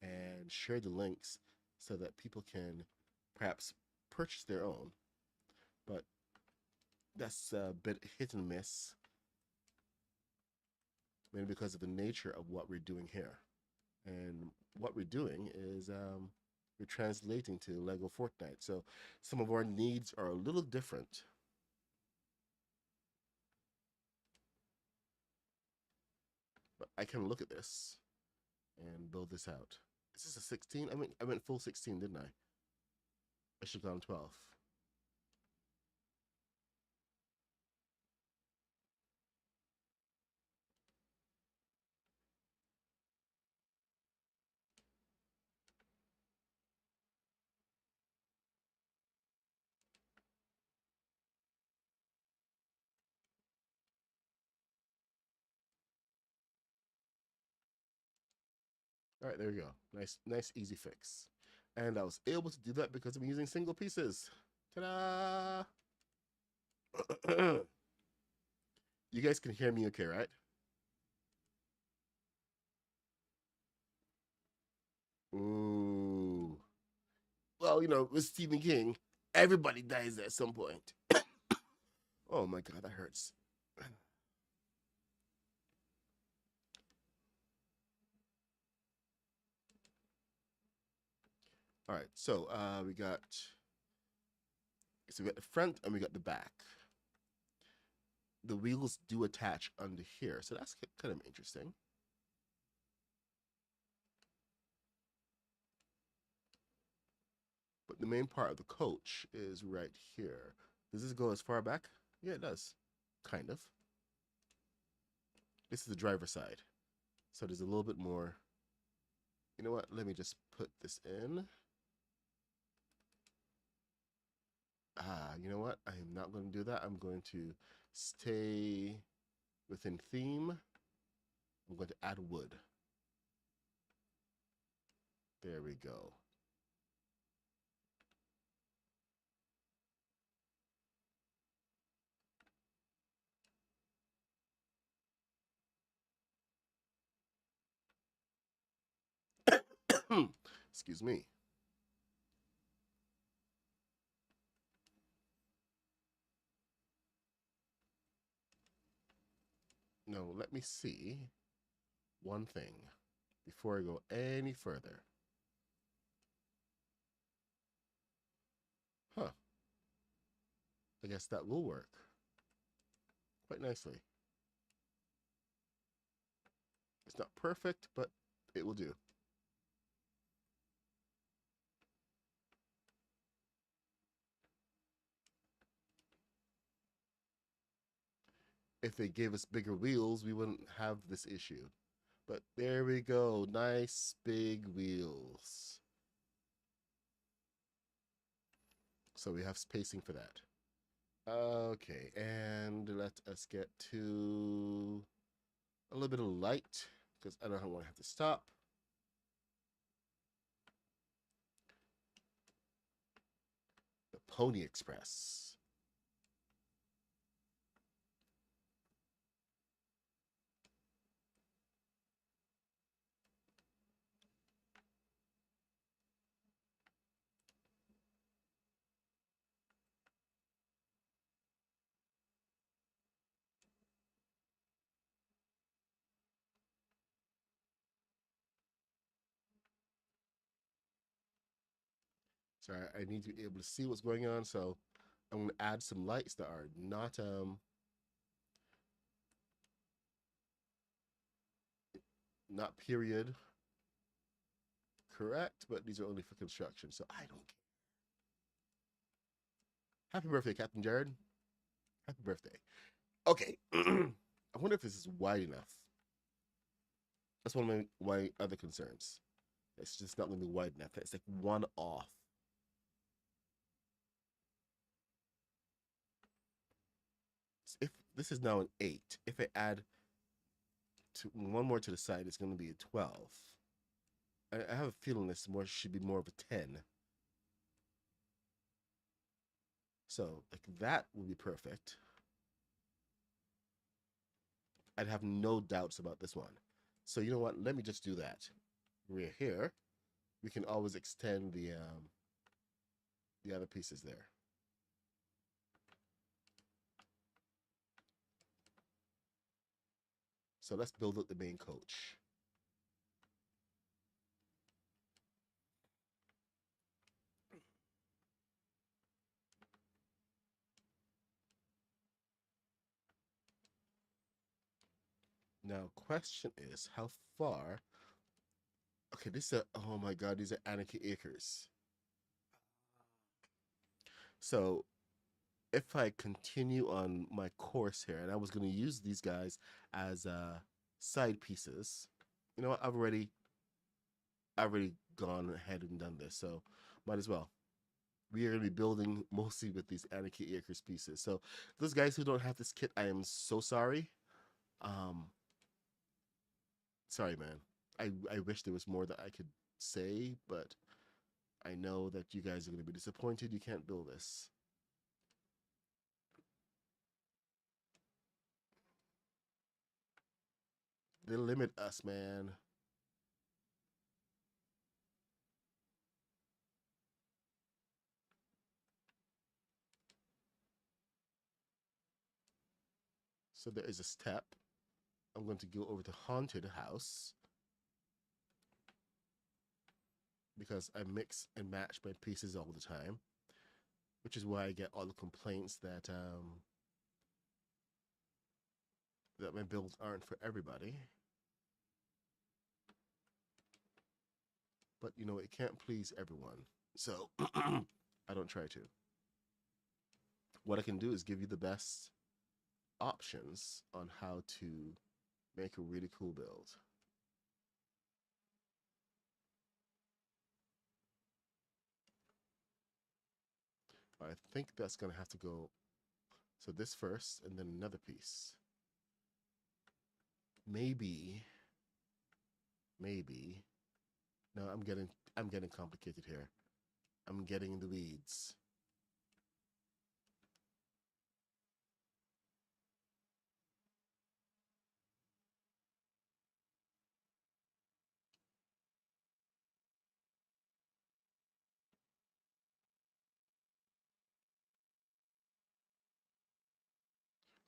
and share the links so that people can perhaps purchase their own. But that's a bit hit and miss, mainly because of the nature of what we're doing here. And what we're doing is we're translating to Lego Fortnite. So some of our needs are a little different. I can look at this and build this out. Is this a 16? I went full 16, didn't I? I should have gone 12. All right, there we go. Nice, easy fix. And I was able to do that because I'm using single pieces. Ta-da! You guys can hear me okay, right? Ooh. Well, with Stephen King, everybody dies at some point. Oh my God, that hurts. All right, so we got the front and we got the back. The wheels do attach under here, so that's kind of interesting. But the main part of the coach is right here. Does this go as far back? Yeah, it does. Kind of. This is the driver's side. So there's a little bit more. You know what? Let me just put this in. You know what? I am not going to do that. I'm going to stay within theme. I'm going to add wood. There we go. Excuse me. No, let me see one thing before I go any further. Huh. I guess that will work quite nicely. It's not perfect, but it will do. If they gave us bigger wheels, we wouldn't have this issue. But there we go. Nice big wheels. So we have spacing for that. Okay, and let us get to a little bit of light because I don't know how long I have to stop. The Pony Express. Sorry, I need to be able to see what's going on, so I'm going to add some lights that are not period correct, but these are only for construction, so I don't care. Happy birthday, Captain Jared. Happy birthday. Okay. I wonder if this is wide enough. That's one of my other concerns. It's just not going to be wide enough. It's like one off. If this is now an 8, if I add one more to the side, it's going to be a 12. I have a feeling this should be more of a 10. So like that would be perfect. I'd have no doubts about this one. So you know what? Let me just do that. We're here. We can always extend the other pieces there. So let's build up the main coach. Now, question is, how far? Okay, this is oh my god, these are Anarchy Acres. So if I continue on my course here, and I was going to use these guys as side pieces, you know what? I've already gone ahead and done this, so might as well. We are going to be building mostly with these Anarchy Acres pieces. So those guys who don't have this kit, I am so sorry. Um, sorry, man. I wish there was more that I could say, but I know that you guys are going to be disappointed. You can't build this. They limit us, man. So there is a step. I'm going to go over to Haunted House because I mix and match my pieces all the time, which is why I get all the complaints that my builds aren't for everybody. But you know, it can't please everyone, so I don't try to. What I can do is give you the best options on how to make a really cool build. I think that's gonna have to go. So this first, and then another piece. Maybe, maybe. No, I'm getting complicated here. I'm getting in the weeds.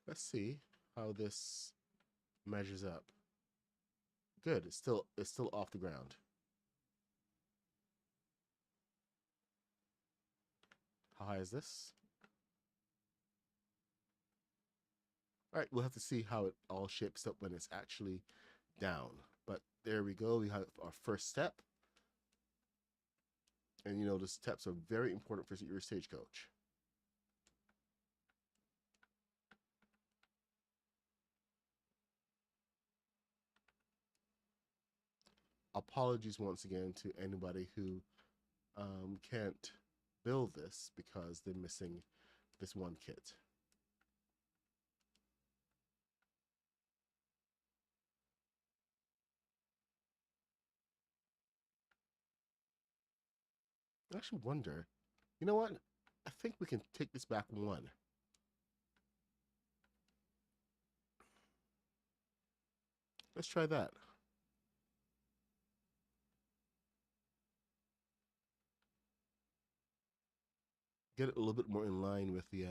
Let's see how this measures up. Good. It's still off the ground. How high is this? All right, we'll have to see how it all shapes up when it's actually down. But there we go. We have our first step. And you know, the steps are very important for your stagecoach. Apologies once again to anybody who can't build this because they're missing this one kit. I actually wonder, you know what? I think we can take this back one. Let's try that. Get it a little bit more in line with the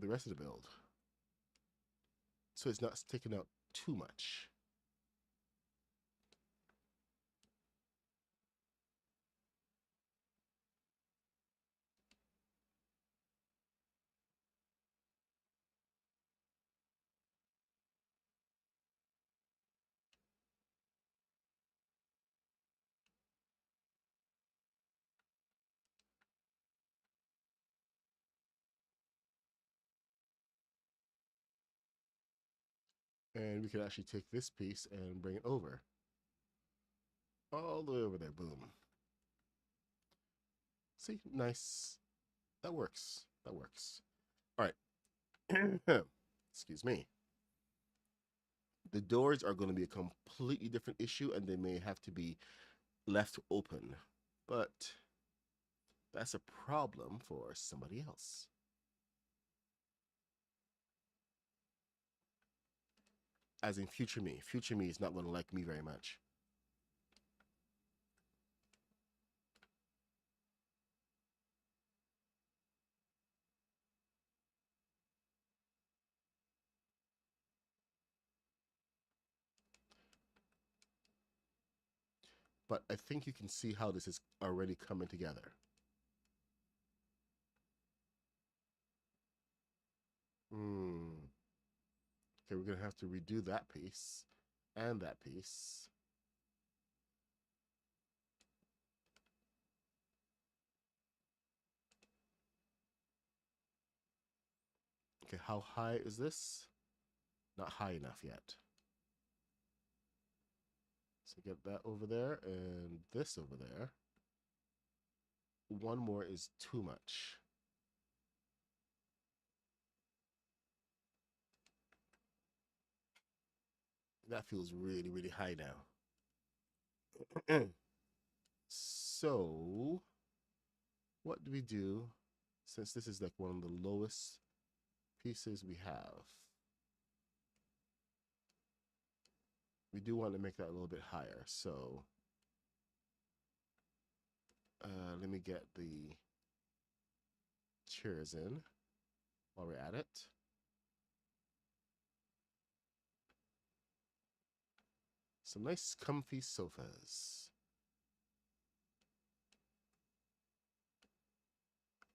rest of the build, so it's not sticking out too much. And we could actually take this piece and bring it over, all the way over there. Boom. See, nice. That works. That works. All right. Excuse me. The doors are going to be a completely different issue, and they may have to be left open. But that's a problem for somebody else. As in future me. Future me is not going to like me very much. But I think you can see how this is already coming together. Hmm. Okay, we're going to have to redo that piece and that piece. Okay, how high is this? Not high enough yet. So get that over there and this over there. One more is too much. That feels really, really high now. So, what do we do since this is like one of the lowest pieces we have? We do want to make that a little bit higher. So, let me get the chairs in while we're at it. Some nice comfy sofas.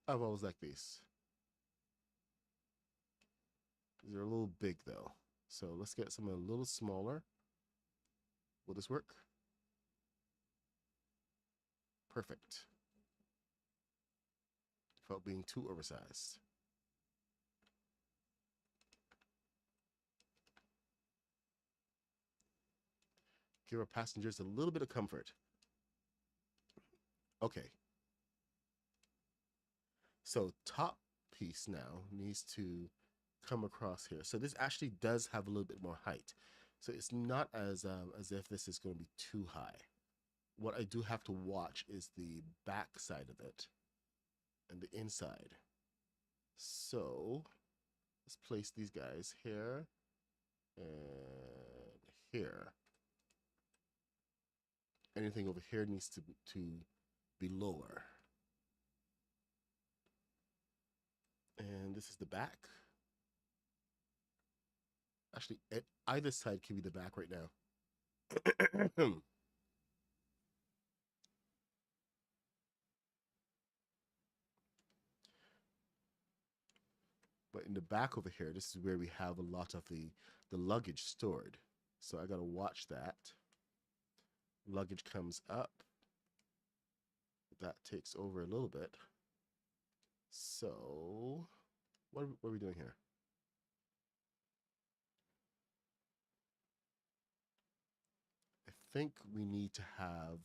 I've always liked these. These are a little big though. So let's get some a little smaller. Will this work? Perfect. Without being too oversized. Give our passengers a little bit of comfort. Okay. So top piece now needs to come across here. So this actually does have a little bit more height. So it's not as if this is going to be too high. What I do have to watch is the back side of it and the inside. So let's place these guys here and here. Anything over here needs to be lower. And this is the back. Actually, either side can be the back right now. But in the back over here, this is where we have a lot of the luggage stored. So I got to watch that. Luggage comes up. That takes over a little bit. So what are we doing here? I think we need to have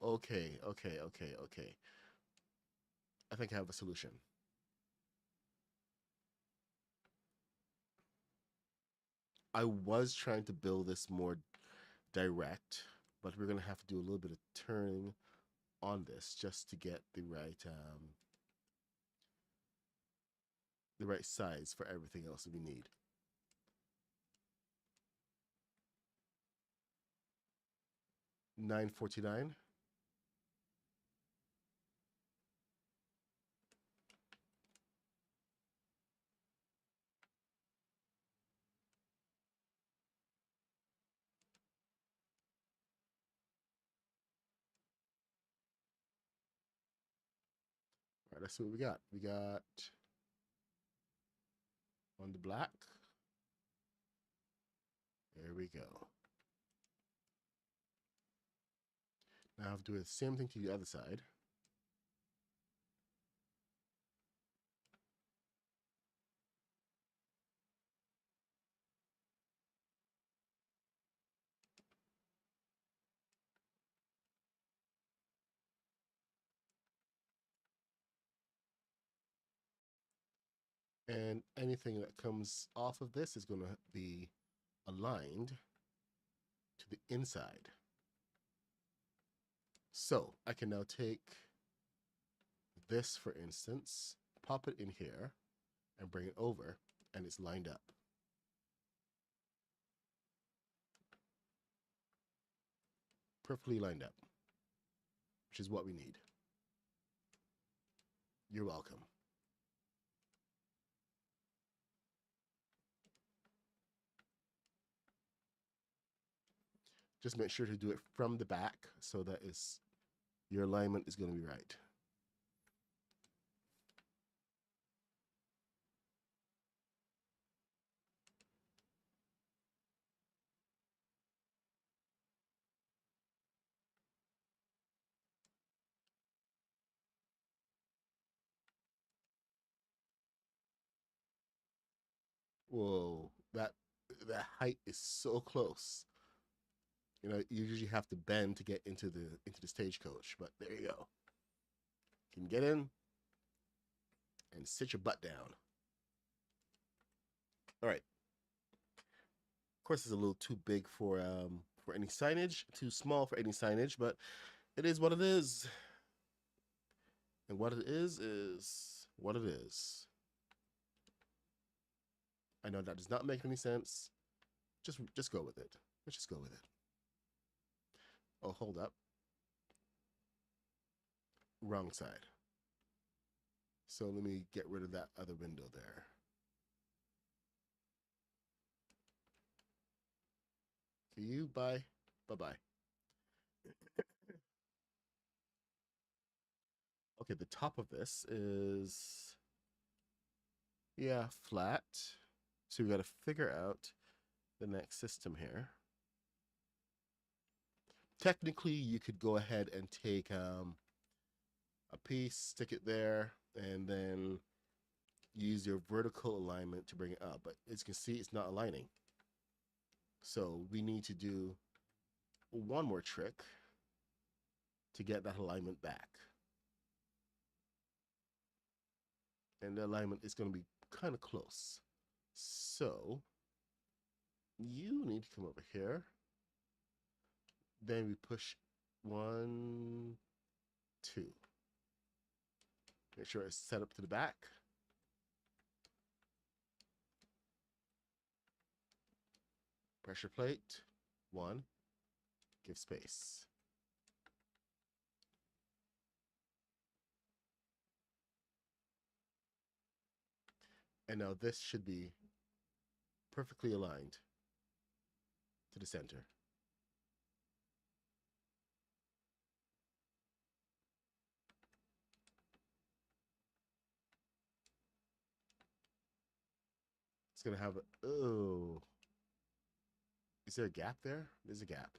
okay. I think I have a solution. I was trying to build this more direct, but we're gonna have to do a little bit of turning on this just to get the right size for everything else that we need. $9.49. All right, let's see what we got. We got on the black. There we go. Now I have to do the same thing to the other side. And anything that comes off of this is going to be aligned to the inside. So I can now take this, for instance, pop it in here and bring it over, and it's lined up. Perfectly lined up, which is what we need. You're welcome. Just make sure to do it from the back so that your alignment is going to be right. Whoa, that height is so close. You know, you usually have to bend to get into the stagecoach, but there you go. You can get in and sit your butt down. All right. Of course, it's a little too big for any signage, too small for any signage, but it is what it is. And what it is what it is. I know that does not make any sense. Just go with it. Let's just go with it. Oh, hold up. Wrong side. So let me get rid of that other window there. Okay, you bye. Bye-bye. Okay, the top of this is, yeah, flat. So we got to figure out the next system here. Technically, you could go ahead and take a piece, stick it there, and then use your vertical alignment to bring it up. But as you can see, it's not aligning. So we need to do one more trick to get that alignment back. And the alignment is going to be kind of close. So you need to come over here. Then we push 1, 2. Make sure it's set up to the back. Pressure plate, 1. Give space. And now this should be perfectly aligned to the center. It's going to have a, oh, is there a gap there? There's a gap,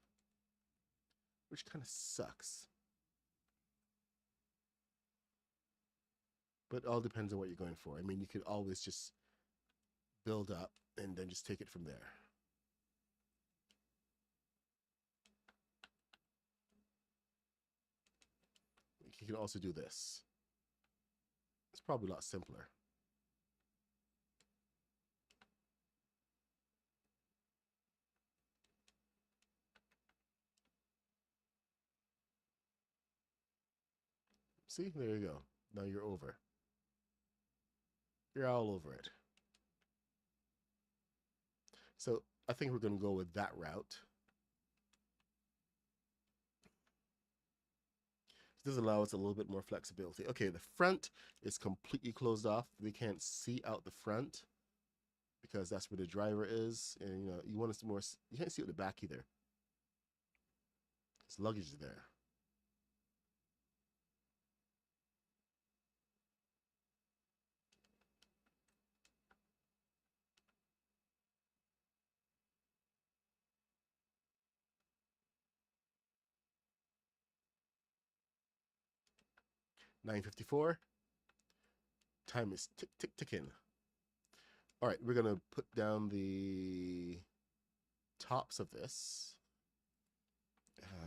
which kind of sucks. But it all depends on what you're going for. I mean, you could always just build up and then just take it from there. You can also do this. It's probably a lot simpler. See, there you go. Now you're over. You're all over it. So I think we're going to go with that route. This allows a little bit more flexibility. Okay, the front is completely closed off. We can't see out the front because that's where the driver is. And you know, you want us to more, you can't see out the back either. His luggage is there. $9.54. Time is tick, tick, ticking. All right, we're going to put down the tops of this.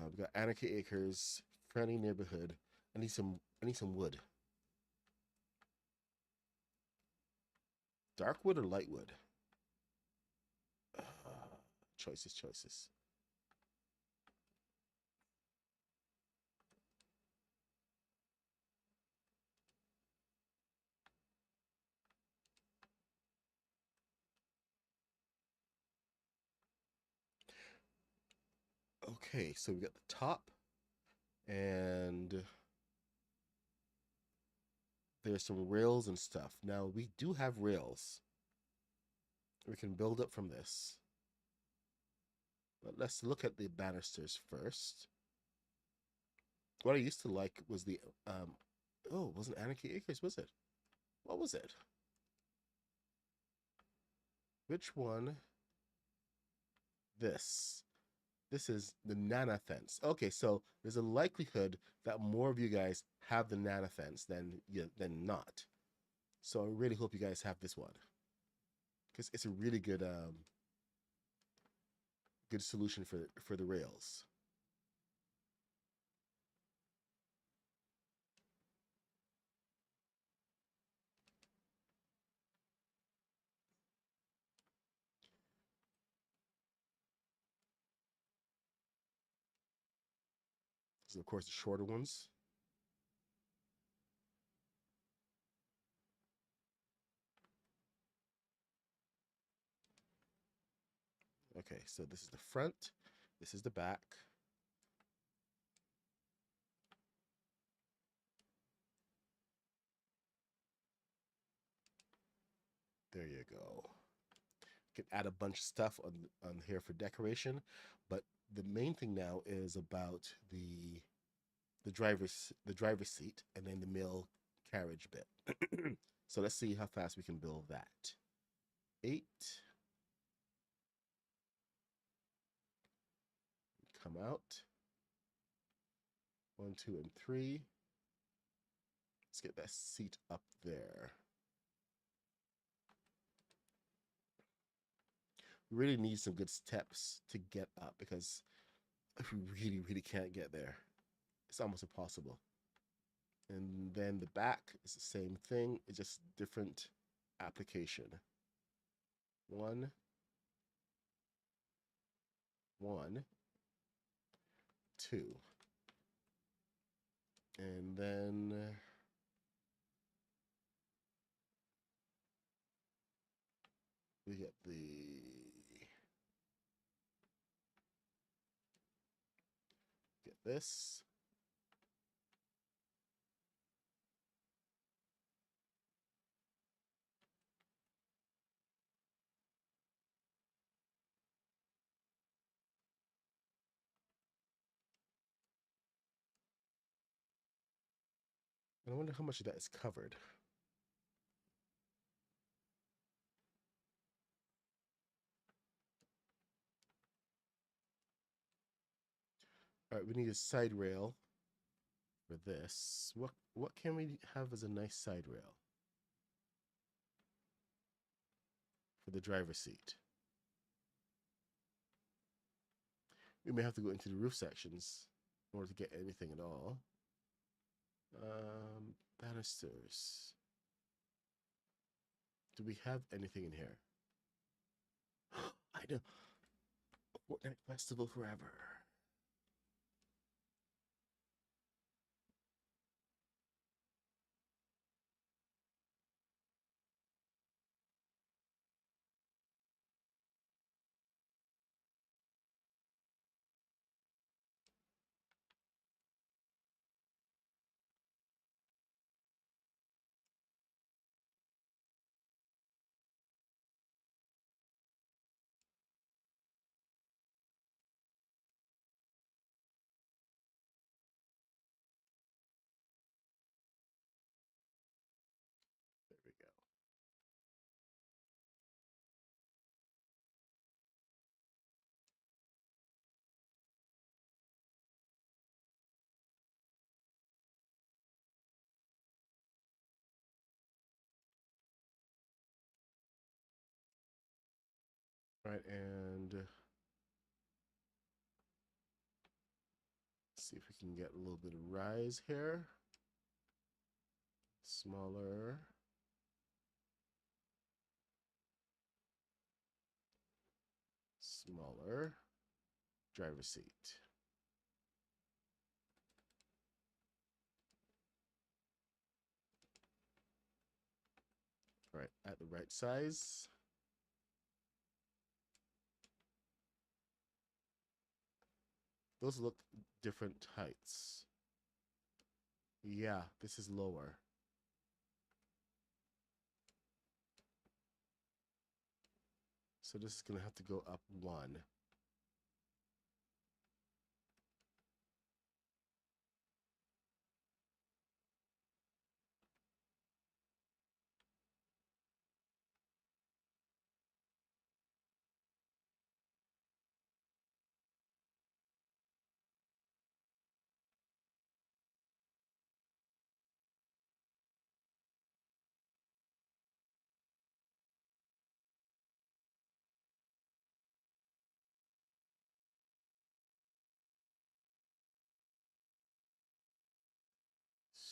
We've got Anarchy Acres, Friendly Neighborhood. I need some wood. Dark wood or light wood? Choices. Okay, so we got the top, and there's some rails and stuff. Now, we do have rails. We can build up from this. But let's look at the banisters first. What I used to like was the, oh, it wasn't Anarchy Acres, was it? What was it? Which one? This. This is the Nana fence. Okay, so there's a likelihood that more of you guys have the Nana fence than not. So I really hope you guys have this one, because it's a really good solution for the rails. So of course the shorter ones. Okay, so this is the front, this is the back. There you go. You can add a bunch of stuff on here for decoration, but the main thing now is about the driver's seat and then the middle carriage bit. So let's see how fast we can build that. 8. Come out. 1, 2, and 3. Let's get that seat up there. We really need some good steps to get up because we really can't get there. It's almost impossible. And then the back is the same thing. It's just different application. 1, 1, 2. And then we get this. And I wonder how much of that is covered. All right, we need a side rail for this. What can we have as a nice side rail for the driver's seat? We may have to go into the roof sections in order to get anything at all. Banisters. Do we have anything in here? I know. Fortnite Festival Forever. There we go. All right, and see if we can get a little bit of rise here. Smaller. Smaller. Driver's seat. All right, at the right size. Those look different heights. Yeah, this is lower. So this is going to have to go up 1.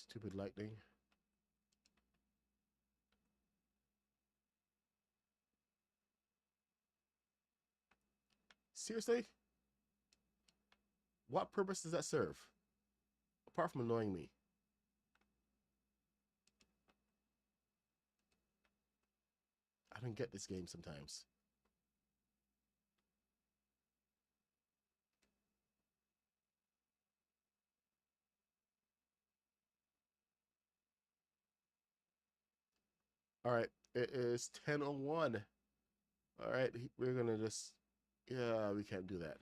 Stupid lightning. Seriously? What purpose does that serve? Apart from annoying me. I don't get this game sometimes. All right, it is 10:01. All right, we're gonna just, yeah, we can't do that.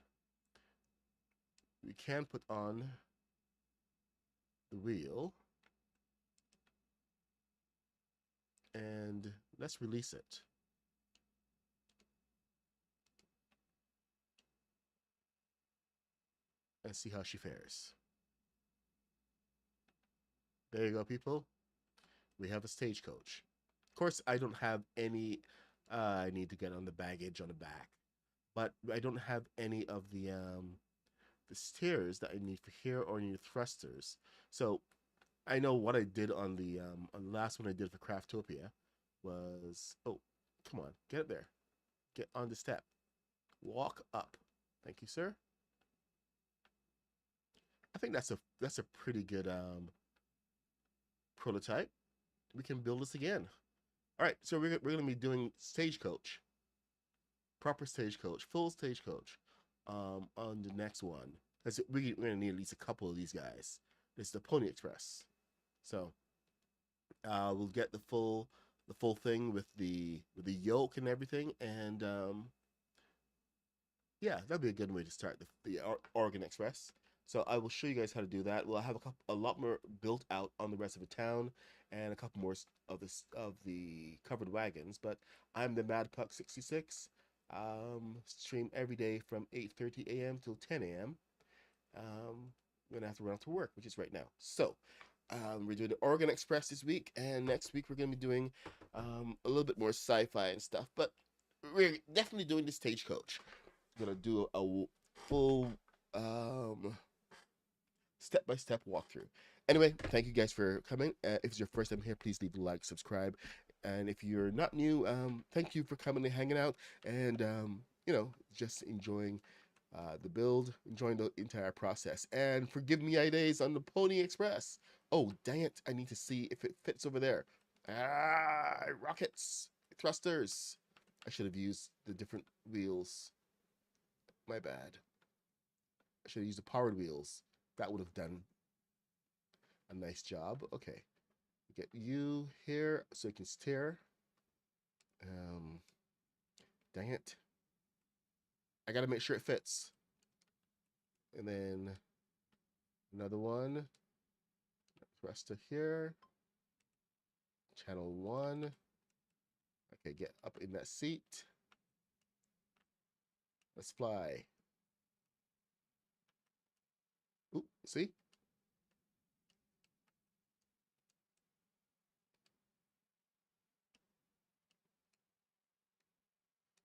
We can put on the wheel and let's release it. And see how she fares. There you go, people. We have a stagecoach. Of course, I don't have any. I need to get on the baggage on the back, but I don't have any of the steers that I need for here or any thrusters. So I know what I did on the last one I did for Craftopia was, oh, come on, get it there, get on the step, walk up. Thank you, sir. I think that's a pretty good prototype. We can build this again. All right, so we're going to be doing stagecoach, proper stagecoach, full stagecoach on the next one. We're going to need at least a couple of these guys. This is the Pony Express. So we'll get the full thing with the yoke and everything, and yeah, that'd be a good way to start the Oregon Express. So I will show you guys how to do that. We'll have a lot more built out on the rest of the town, and a couple more of the covered wagons. But I'm the Mad Puck 66. Stream every day from 8:30 a.m. till 10 a.m. We're gonna have to run out to work, which is right now. So we're doing the Oregon Express this week, and next week we're gonna be doing a little bit more sci-fi and stuff. But we're definitely doing the stagecoach. We're gonna do a full step-by-step walkthrough. Anyway, thank you guys for coming. If it's your first time here, please leave a like, subscribe, and if you're not new, thank you for coming and hanging out, and just enjoying the build, enjoying the entire process, and for giving me ideas on the Pony Express. Oh, dang it! I need to see if it fits over there. Rockets, thrusters. I should have used the different wheels. My bad. I should have used the powered wheels. That would have done a nice job. Okay. Get you here so you can steer. Dang it. I gotta make sure it fits. And then another one. Rest of here. Channel 1. Okay, get up in that seat. Let's fly. Oop, see?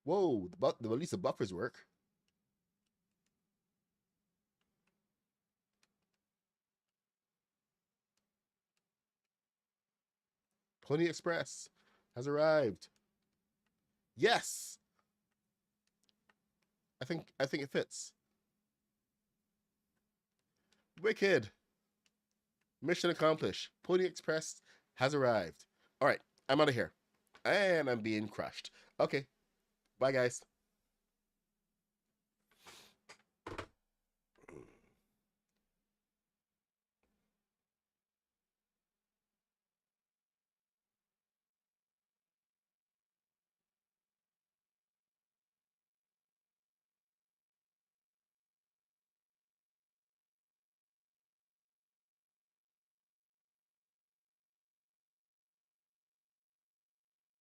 Whoa, at least the buffers work. Pony Express has arrived. Yes. I think it fits. Wicked. Mission accomplished. Pony Express has arrived. All right, I'm out of here. And I'm being crushed. Okay. Bye, guys.